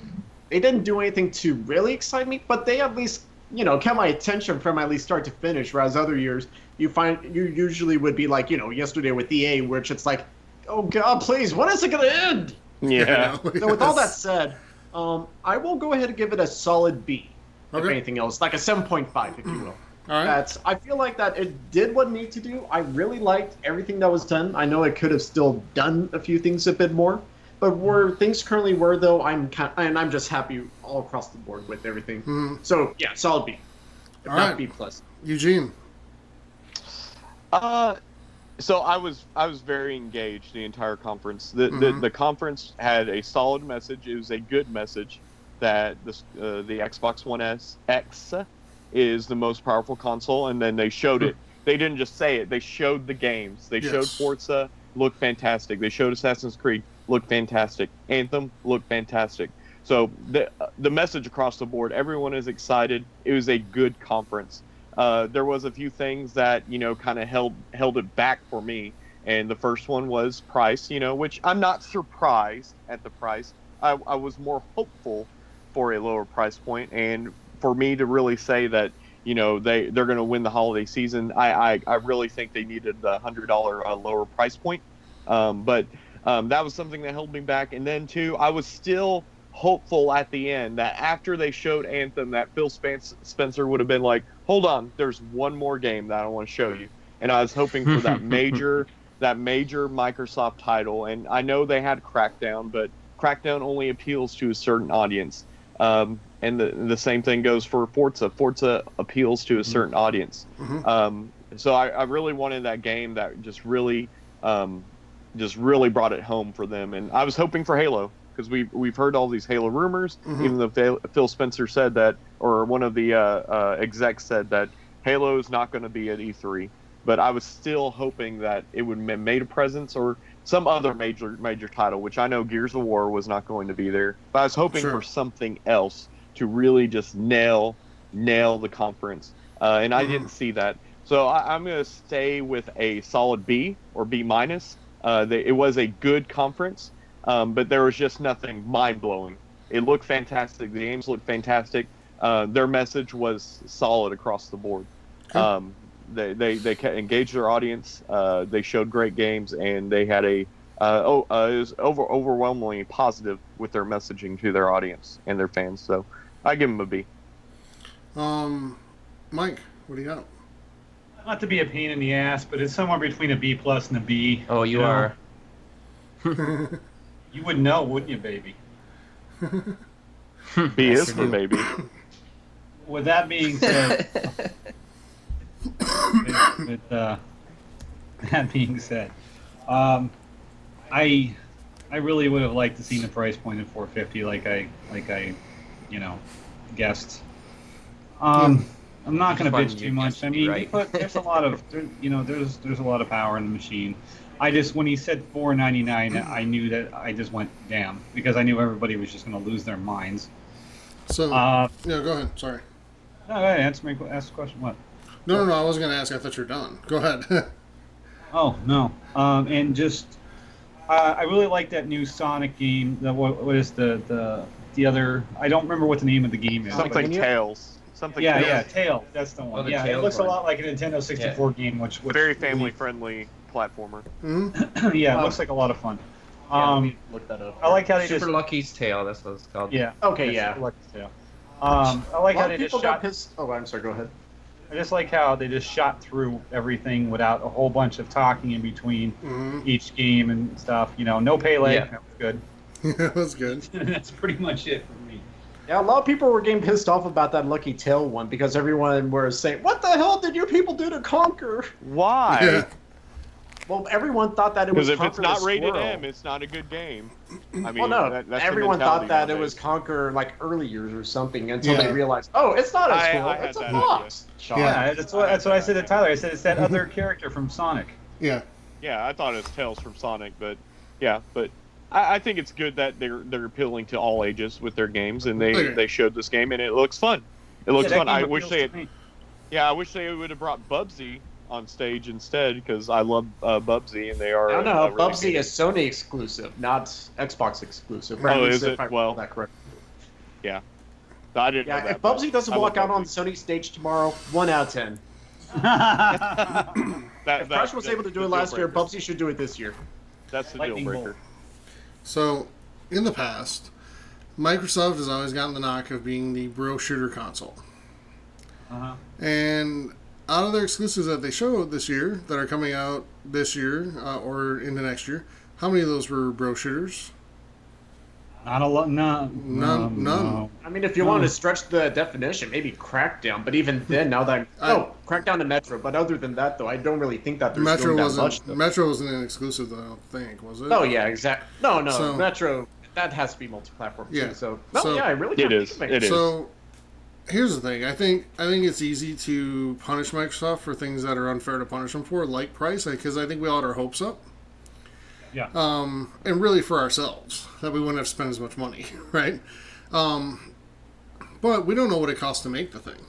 They didn't do anything to really excite me, but they at least, kept my attention from at least start to finish. Whereas other years, you usually would be like, yesterday with EA, which it's like, oh God, please, when is it going to end? Yeah. So with all that said, I will go ahead and give it a solid B. If anything else, like a 7.5, if you will. All right. I feel like that it did what it needed to do. I really liked everything that was done. I know it could have still done a few things a bit more, but where things currently were, though, I'm just happy all across the board with everything. So yeah, solid B, if not B plus. Eugene. So I was very engaged the entire conference. The conference had a solid message. It was a good message that the Xbox One X is the most powerful console, and then they showed it. They didn't just say it. They showed the games. They showed Forza, looked fantastic. They showed Assassin's Creed, looked fantastic. Anthem, looked fantastic. So the message across the board, everyone is excited. It was a good conference. There was a few things that, kind of held it back for me. And the first one was price, which I'm not surprised at the price. I was more hopeful for a lower price point, and for me to really say that, they're going to win the holiday season, I really think they needed the $100 lower price point. But that was something that held me back. And then, too, I was still hopeful at the end that after they showed Anthem, that Phil Spencer would have been like, hold on, there's one more game that I want to show you. And I was hoping for that major Microsoft title. And I know they had Crackdown, but Crackdown only appeals to a certain audience. And the same thing goes for Forza. Forza appeals to a certain audience. So I really wanted that game that just really brought it home for them. And I was hoping for Halo, because we've heard all these Halo rumors, even though Phil Spencer said that, or one of the execs said that Halo is not going to be at E3. But I was still hoping that it would have made a presence, or some other major title, which I know Gears of War was not going to be there. But I was hoping for something else to really just nail the conference. And I didn't see that. So I'm going to stay with a solid B or B minus. It was a good conference, but there was just nothing mind-blowing. It looked fantastic. The games looked fantastic. Their message was solid across the board. They engaged their audience. They showed great games, and they had it was overwhelmingly positive with their messaging to their audience and their fans. So I give them a B. Mike, what do you got? Not to be a pain in the ass, but it's somewhere between a B plus and a B. Oh, you are. You would know, wouldn't you, baby? B is for baby. With that being said, I really would have liked to see the price point at $450, like I guessed. I'm not going to bitch too much. I mean, right. There's a lot of, there's a lot of power in the machine. When he said $499, I knew that I just went damn, because I knew everybody was just going to lose their minds. So, go ahead. Sorry. No, go ahead. Ask the question. What? No. I wasn't going to ask. I thought you were done. Go ahead. Oh no. And just, I really like that new Sonic game. What is the other? I don't remember what the name of the game is. Something Tails. Something. Yeah, Tails. That's the one. Yeah, it looks a lot like a Nintendo 64 game, which very family-friendly platformer. Yeah, it looks like a lot of fun. Look that up. I like how they Super Lucky's Tale. That's what it's called. Yeah. Okay. Yeah. Super Lucky's Tale. I like how they just shot. Oh, I'm sorry. Go ahead. I just like how they just shot through everything without a whole bunch of talking in between each game and stuff. No Pele. Yeah. That was good. That was good. That's pretty much it for me. Yeah, a lot of people were getting pissed off about that Lucky Tail one because everyone was saying, "What the hell did you people do to Conquer?" Why? Well, everyone thought that it was because if it's not rated Squirrel. M, it's not a good game. I mean, Well, no, that's everyone thought that nowadays. it was Conquer like early years or something until Yeah. they realized, oh, it's not a I squirrel, had it's a that fox. Sean. Yeah, that's what I said to Tyler. I said it's that other character from Sonic. Yeah. Yeah, I thought it was Tales from Sonic, but yeah, but I think it's good that they're appealing to all ages with their games, and they showed this game, and it looks fun. It looks fun. I wish they would have brought Bubsy on stage instead, because I love Bubsy, and they are. No, really Bubsy is Sony exclusive, not Xbox exclusive. Oh, is it? Well, that correct. Yeah. I didn't know Yeah, that, if Bubsy but doesn't I walk love out on Bubsy. Sony stage tomorrow, 1 out of 10. If Crash was able to do it last year, Bubsy should do it this year. That's the Lightning deal breaker. bolt. So, in the past, Microsoft has always gotten the knock of being the bro shooter console. Uh-huh. And out of their exclusives that they showed this year, that are coming out this year or into next year, how many of those were bro shooters? Not a lot. No, None. no. I mean, if you want to stretch the definition, maybe Crackdown. But even then, now that Crackdown and Metro. But other than that, though, I don't really think that there's Metro doing that wasn't. much. Though. Metro wasn't an exclusive, though, I don't think, was it? Oh yeah, exactly. No, So- Metro. That has to be multi-platform Yeah. too. So I really It can't is. think of It is. So, here's the thing. I think it's easy to punish Microsoft for things that are unfair to punish them for, like price, because I think we all had our hopes up. Yeah. And really for ourselves, that we wouldn't have spent as much money, right? But we don't know what it costs to make the thing.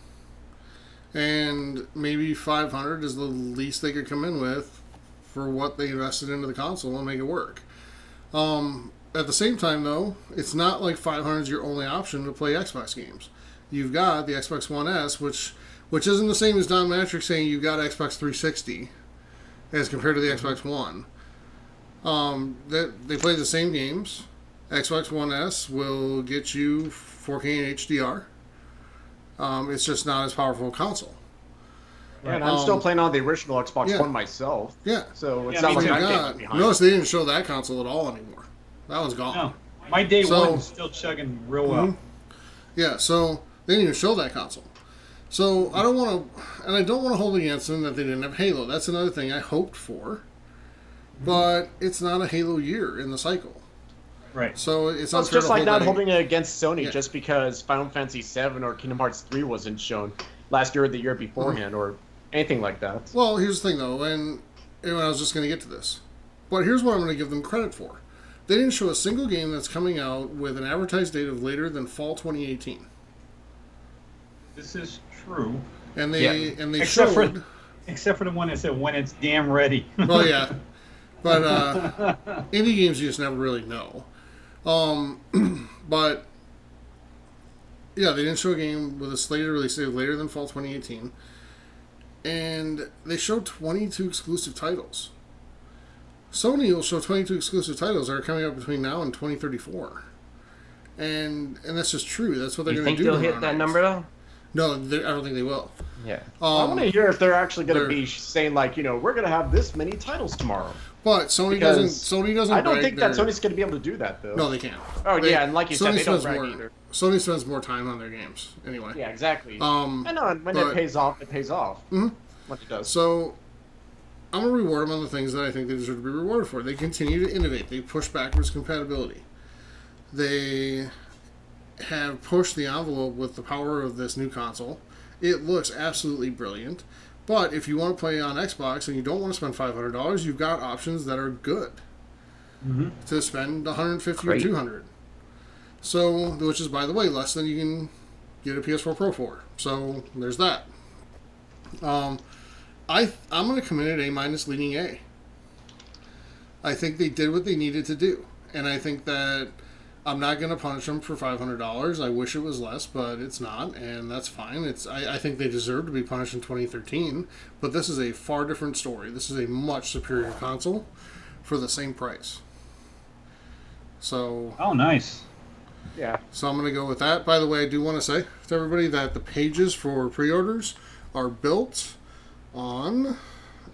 And maybe 500 is the least they could come in with for what they invested into the console and make it work. At the same time, though, it's not like 500 is your only option to play Xbox games. You've got the Xbox One S, which isn't the same as Don Matrix saying you've got Xbox 360 as compared to the Xbox One. They play the same games. Xbox One S will get you 4K and HDR. It's just not as powerful a console. Yeah, and I'm still playing on the original Xbox One myself. Yeah. So it's Yeah, not me like too. I'm getting behind. Notice they didn't show that console at all anymore. That one's gone. No, my day So- one is still chugging real well. Yeah, so they didn't even show that console. So I don't want to, and I don't want to hold against them that they didn't have Halo. That's another thing I hoped for, but it's not a Halo year in the cycle. Right. So it's Well, it's unfair just to like hold not that holding it against Sony Yeah. just because Final Fantasy VII or Kingdom Hearts 3 wasn't shown last year or the year beforehand or anything like that. Well, here's the thing, though, and I was just going to get to this. But here's what I'm going to give them credit for. They didn't show a single game that's coming out with an advertised date of later than fall 2018. This is true. And they Except showed... for except for the one that said when it's damn ready. Well, yeah. But indie games you just never really know. But yeah, they didn't show a game with a slated release date of later than fall 2018. And they showed 22 exclusive titles. Sony will show 22 exclusive titles that are coming out between now and 2034. And that's just true. That's what they're You going to think do. they'll hit that number though? No, I don't think they will. Yeah. I want to hear if they're actually going to they're- be saying like, we're going to have this many titles tomorrow. But Sony Because doesn't. I don't brag think that their- Sony's going to be able to do that though. No, they can't. Oh They- yeah, and like you said, Sony they don't spends brag more. either. Sony spends more time on their games anyway. Yeah, exactly. Um, I know, and when but- it pays off, it pays off. Mhm. What it does. So I'm gonna reward them on the things that I think they deserve to be rewarded for. They continue to innovate. They push backwards compatibility. They have pushed the envelope with the power of this new console. It looks absolutely brilliant. But if you want to play on Xbox and you don't want to spend $500, you've got options that are good to spend $150 Great. or $200. So, which is, by the way, less than you can get a PS4 Pro for. So there's that. I'm going to come in at A- leading A. I think they did what they needed to do, and I think that I'm not going to punish them for $500. I wish it was less, but it's not, and that's fine. I think they deserve to be punished in 2013, but this is a far different story. This is a much superior console for the same price. So, Oh, nice. Yeah. so I'm going to go with that. By the way, I do want to say to everybody that the pages for pre-orders are built on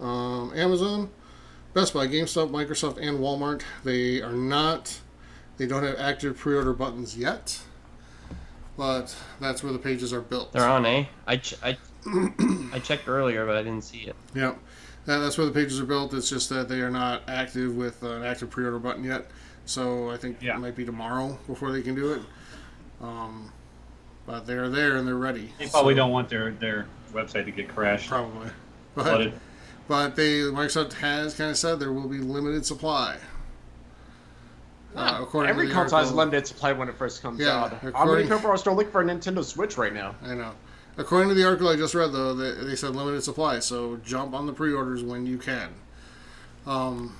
Amazon, Best Buy, GameStop, Microsoft, and Walmart. They don't have active pre-order buttons yet, but that's where the pages are built. They're on, eh? I checked earlier, but I didn't see it. Yeah. That's where the pages are built. It's just that they are not active with an active pre-order button yet. So I think it might be tomorrow before they can do it. But they're there and they're ready. They probably don't want their website to get crashed. Probably. But Microsoft has kind of said there will be limited supply. Every console has limited supply when it first comes out. How many people are still looking for a Nintendo Switch right now? I know. According to the article I just read, though, they said limited supply, so jump on the pre-orders when you can. I'm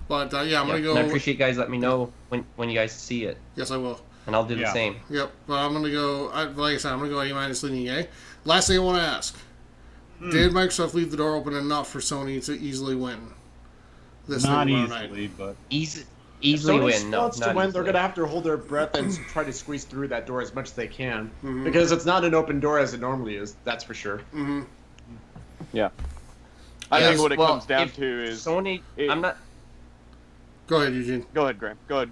going to go... I appreciate you guys letting me know when you guys see it. Yes, I will. And I'll do the same. Yep, but I'm going to go... Like I said, I'm going to go A- leaning A. Last thing I want to ask. Did Microsoft leave the door open enough for Sony to easily win this Not thing easily, night? but... Easily win. No, wants to win. They're going to have to hold their breath and try to squeeze through that door as much as they can, because it's not an open door as it normally is. That's for sure. Mm-hmm. Yeah. I think what it comes down to is Sony. I'm not. Go ahead, Eugene. Go ahead, Graham. All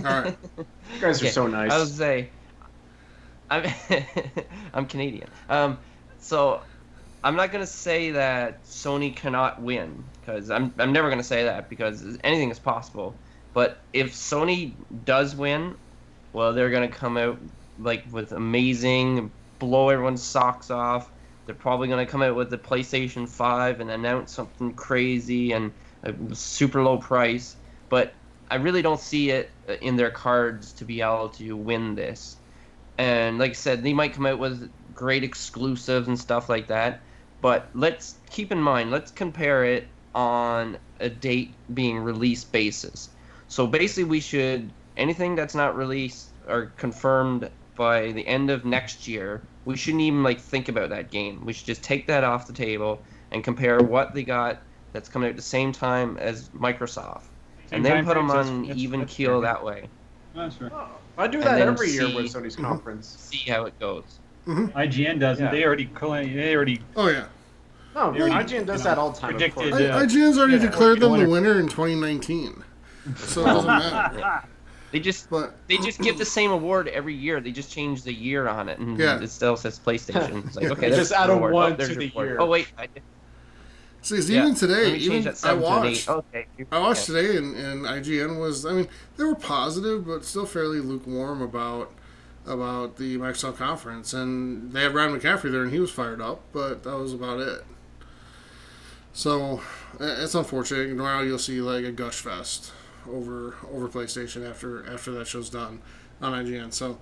right. You guys are so nice. I would say, I'm Canadian. So I'm not gonna say that Sony cannot win, because I'm never gonna say that, because anything is possible. But if Sony does win, well, they're gonna come out with amazing, blow everyone's socks off. They're probably gonna come out with the PlayStation 5 and announce something crazy and a super low price. But I really don't see it in their cards to be able to win this. And like I said, they might come out with great exclusives and stuff like that. But let's keep in mind, let's compare it on a date being released basis. So basically anything that's not released or confirmed by the end of next year, we shouldn't even think about that game. We should just take that off the table and compare what they got that's coming out at the same time as Microsoft. And then put them on even keel that way. That's right. I do that every year with Sony's conference. See how it goes. IGN doesn't. Yeah. They already. Oh yeah. No, IGN does that all the time. Predicted. IGN's already declared them the winner in 2019, so it doesn't matter. They just give the same award every year. They just change the year on it, and it still says PlayStation. It's like, okay, just add a 1 to the year. Oh wait. See, even today, I watched today, and IGN was, they were positive, but still fairly lukewarm about the Microsoft conference. And they had Ryan McCaffrey there, and he was fired up, but that was about it. So, it's unfortunate. Now you'll see a gush fest over PlayStation after that show's done on IGN. So,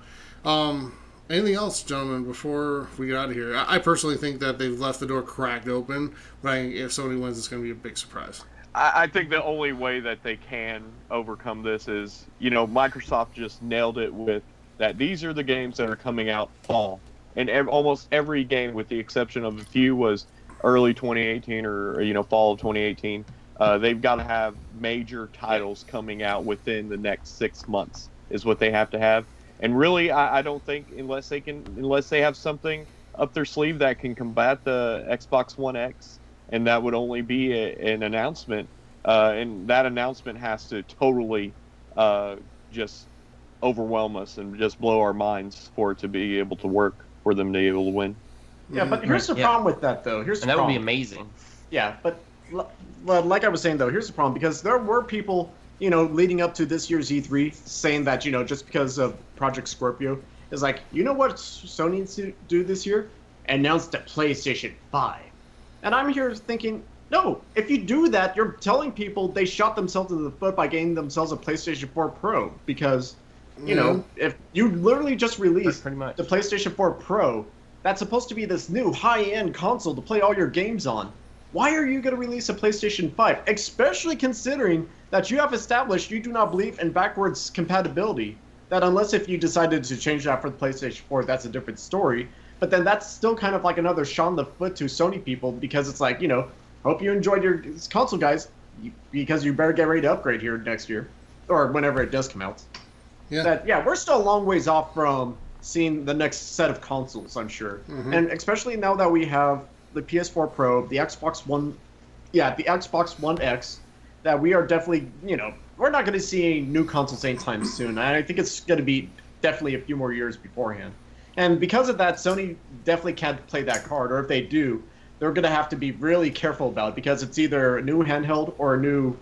anything else, gentlemen, before we get out of here? I personally think that they've left the door cracked open, but if Sony wins, it's going to be a big surprise. I think the only way that they can overcome this is, Microsoft just nailed it with that these are the games that are coming out fall. And almost every game, with the exception of a few, was early 2018 or, fall of 2018. They've got to have major titles coming out within the next 6 months is what they have to have. And really, I don't think unless they have something up their sleeve that can combat the Xbox One X, and that would only be an announcement, and that announcement has to totally just overwhelm us and just blow our minds for it to be able to work, for them to be able to win. Yeah, but here's the problem with that, though. That would be amazing. Yeah, but like I was saying, though, here's the problem, because there were people, leading up to this year's E3 saying that, just because of Project Scorpio, is what Sony needs to do this year? Announce the PlayStation 5. And I'm here thinking, no, if you do that, you're telling people they shot themselves in the foot by getting themselves a PlayStation 4 Pro, because, if you literally just released the PlayStation 4 Pro, that's supposed to be this new high-end console to play all your games on. Why are you going to release a PlayStation 5? Especially considering that you have established you do not believe in backwards compatibility. That unless if you decided to change that for the PlayStation 4, that's a different story. But then that's still kind of like another shot in the foot to Sony people, because it's hope you enjoyed your console, guys, because you better get ready to upgrade here next year. Or whenever it does come out. Yeah. We're still a long ways off from seeing the next set of consoles, I'm sure. Mm-hmm. And especially now that we have the PS4 Pro, the Xbox One X, that we are definitely, we're not going to see new consoles anytime soon. I think it's going to be definitely a few more years beforehand. And because of that, Sony definitely can't play that card, or if they do, they're going to have to be really careful about it because it's either a new handheld or a new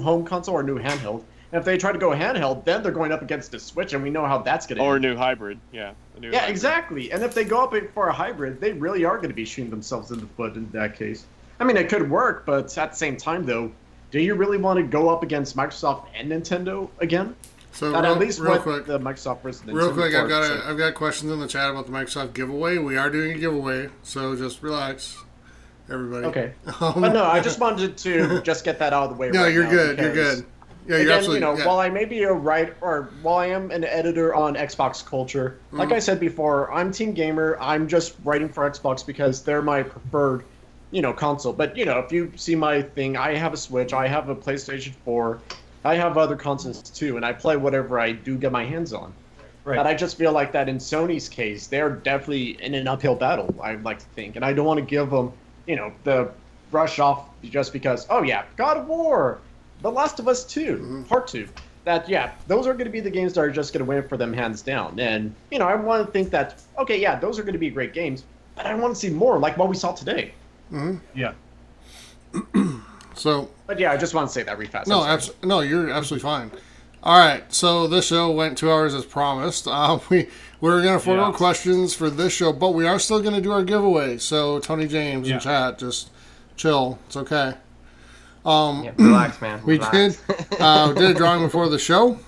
home console or a new handheld. And if they try to go handheld, then they're going up against the Switch, and we know how that's going to Or end. a new hybrid, yeah. Yeah, exactly. And if they go up for a hybrid, they really are going to be shooting themselves in the foot in that case. I mean, it could work, but at the same time, though, do you really want to go up against Microsoft and Nintendo again? So at least real what quick, the Microsoft versus Nintendo. Real quick, I've got questions in the chat about the Microsoft giveaway. We are doing a giveaway, so just relax, everybody. Okay. But no, I just wanted to just get that out of the way. No, right you're now good. You're because, good. Yeah, you're again, absolutely. while I may be while I am an editor on Xbox Culture, like I said before, I'm Team Gamer. I'm just writing for Xbox because they're my preferred, console. But if you see my thing, I have a Switch, I have a PlayStation 4, I have other consoles too, and I play whatever I do get my hands on. Right. But I just feel like that in Sony's case, they're definitely in an uphill battle. I'd like to think, and I don't want to give them, the brush off just because. Oh yeah, God of War. The Last of Us 2, Part 2, those are going to be the games that are just going to win for them hands down. And, I want to think that, okay, yeah, those are going to be great games, but I want to see more, like what we saw today. Mm-hmm. Yeah. So. But yeah, I just want to say that really fast. No, you're absolutely fine. All right, so this show went 2 hours as promised. We're going to forego questions for this show, but we are still going to do our giveaway. So, Tony James in chat, just chill. It's okay. Relax, man. Relax. did a drawing before the show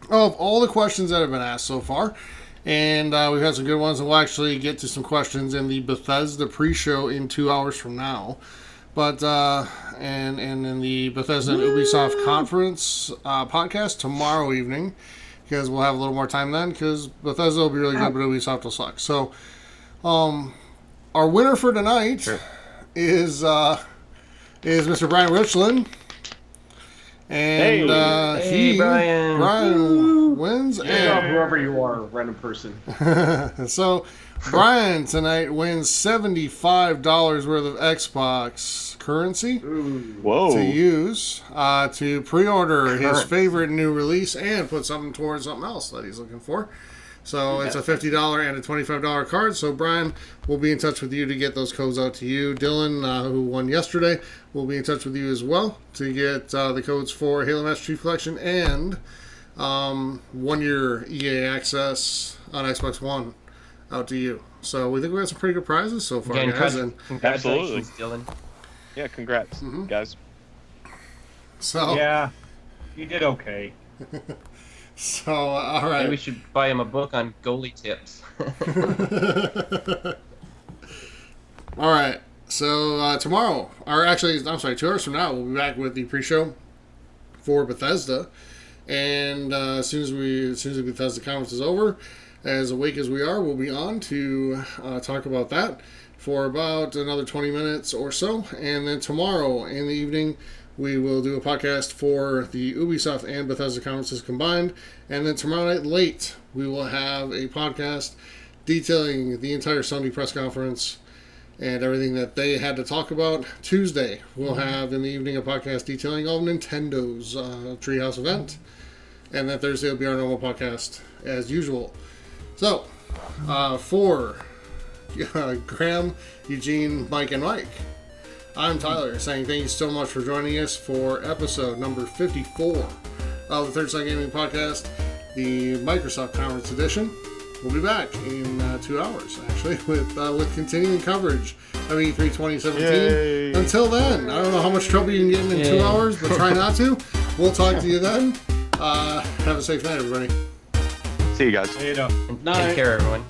of all the questions that have been asked so far, and we've had some good ones, and we'll actually get to some questions in the Bethesda pre-show in 2 hours from now. But and in the Bethesda and Ubisoft conference podcast tomorrow evening, because we'll have a little more time then, because Bethesda will be really good, but Ubisoft will suck. So, our winner for tonight is Mr. Brian Richland. And Brian wins. And whoever you are, random person. So Brian tonight wins $75 worth of Xbox currency to use to pre-order his favorite new release and put something towards something else that he's looking for. So it's a $50 and a $25 card. So Brian will be in touch with you to get those codes out to you. Dylan, who won yesterday, will be in touch with you as well to get the codes for Halo Master Chief Collection and 1 year EA access on Xbox One out to you. So we think we got some pretty good prizes so far, guys. Congratulations, Dylan. Yeah, congrats, guys. So yeah, you did okay. So, all right. Maybe we should buy him a book on goalie tips. All right. So, tomorrow, or actually, I'm sorry, 2 hours from now, we'll be back with the pre-show for Bethesda. And as soon as the Bethesda conference is over, as awake as we are, we'll be on to talk about that for about another 20 minutes or so. And then tomorrow in the evening, we will do a podcast for the Ubisoft and Bethesda conferences combined. And then tomorrow night late, we will have a podcast detailing the entire Sony press conference and everything that they had to talk about. Tuesday, we'll have in the evening a podcast detailing all Nintendo's Treehouse event. And then Thursday will be our normal podcast as usual. So, for Graham, Eugene, Mike, and Mike, I'm Tyler, saying thank you so much for joining us for episode number 54 of the Third Sun Gaming Podcast, the Microsoft Conference Edition. We'll be back in 2 hours, actually, with continuing coverage of E3 2017. Yay. Until then, I don't know how much trouble you can get in 2 hours, but try not to. We'll talk to you then. Have a safe night, everybody. See you guys. Hey, Take care, everyone.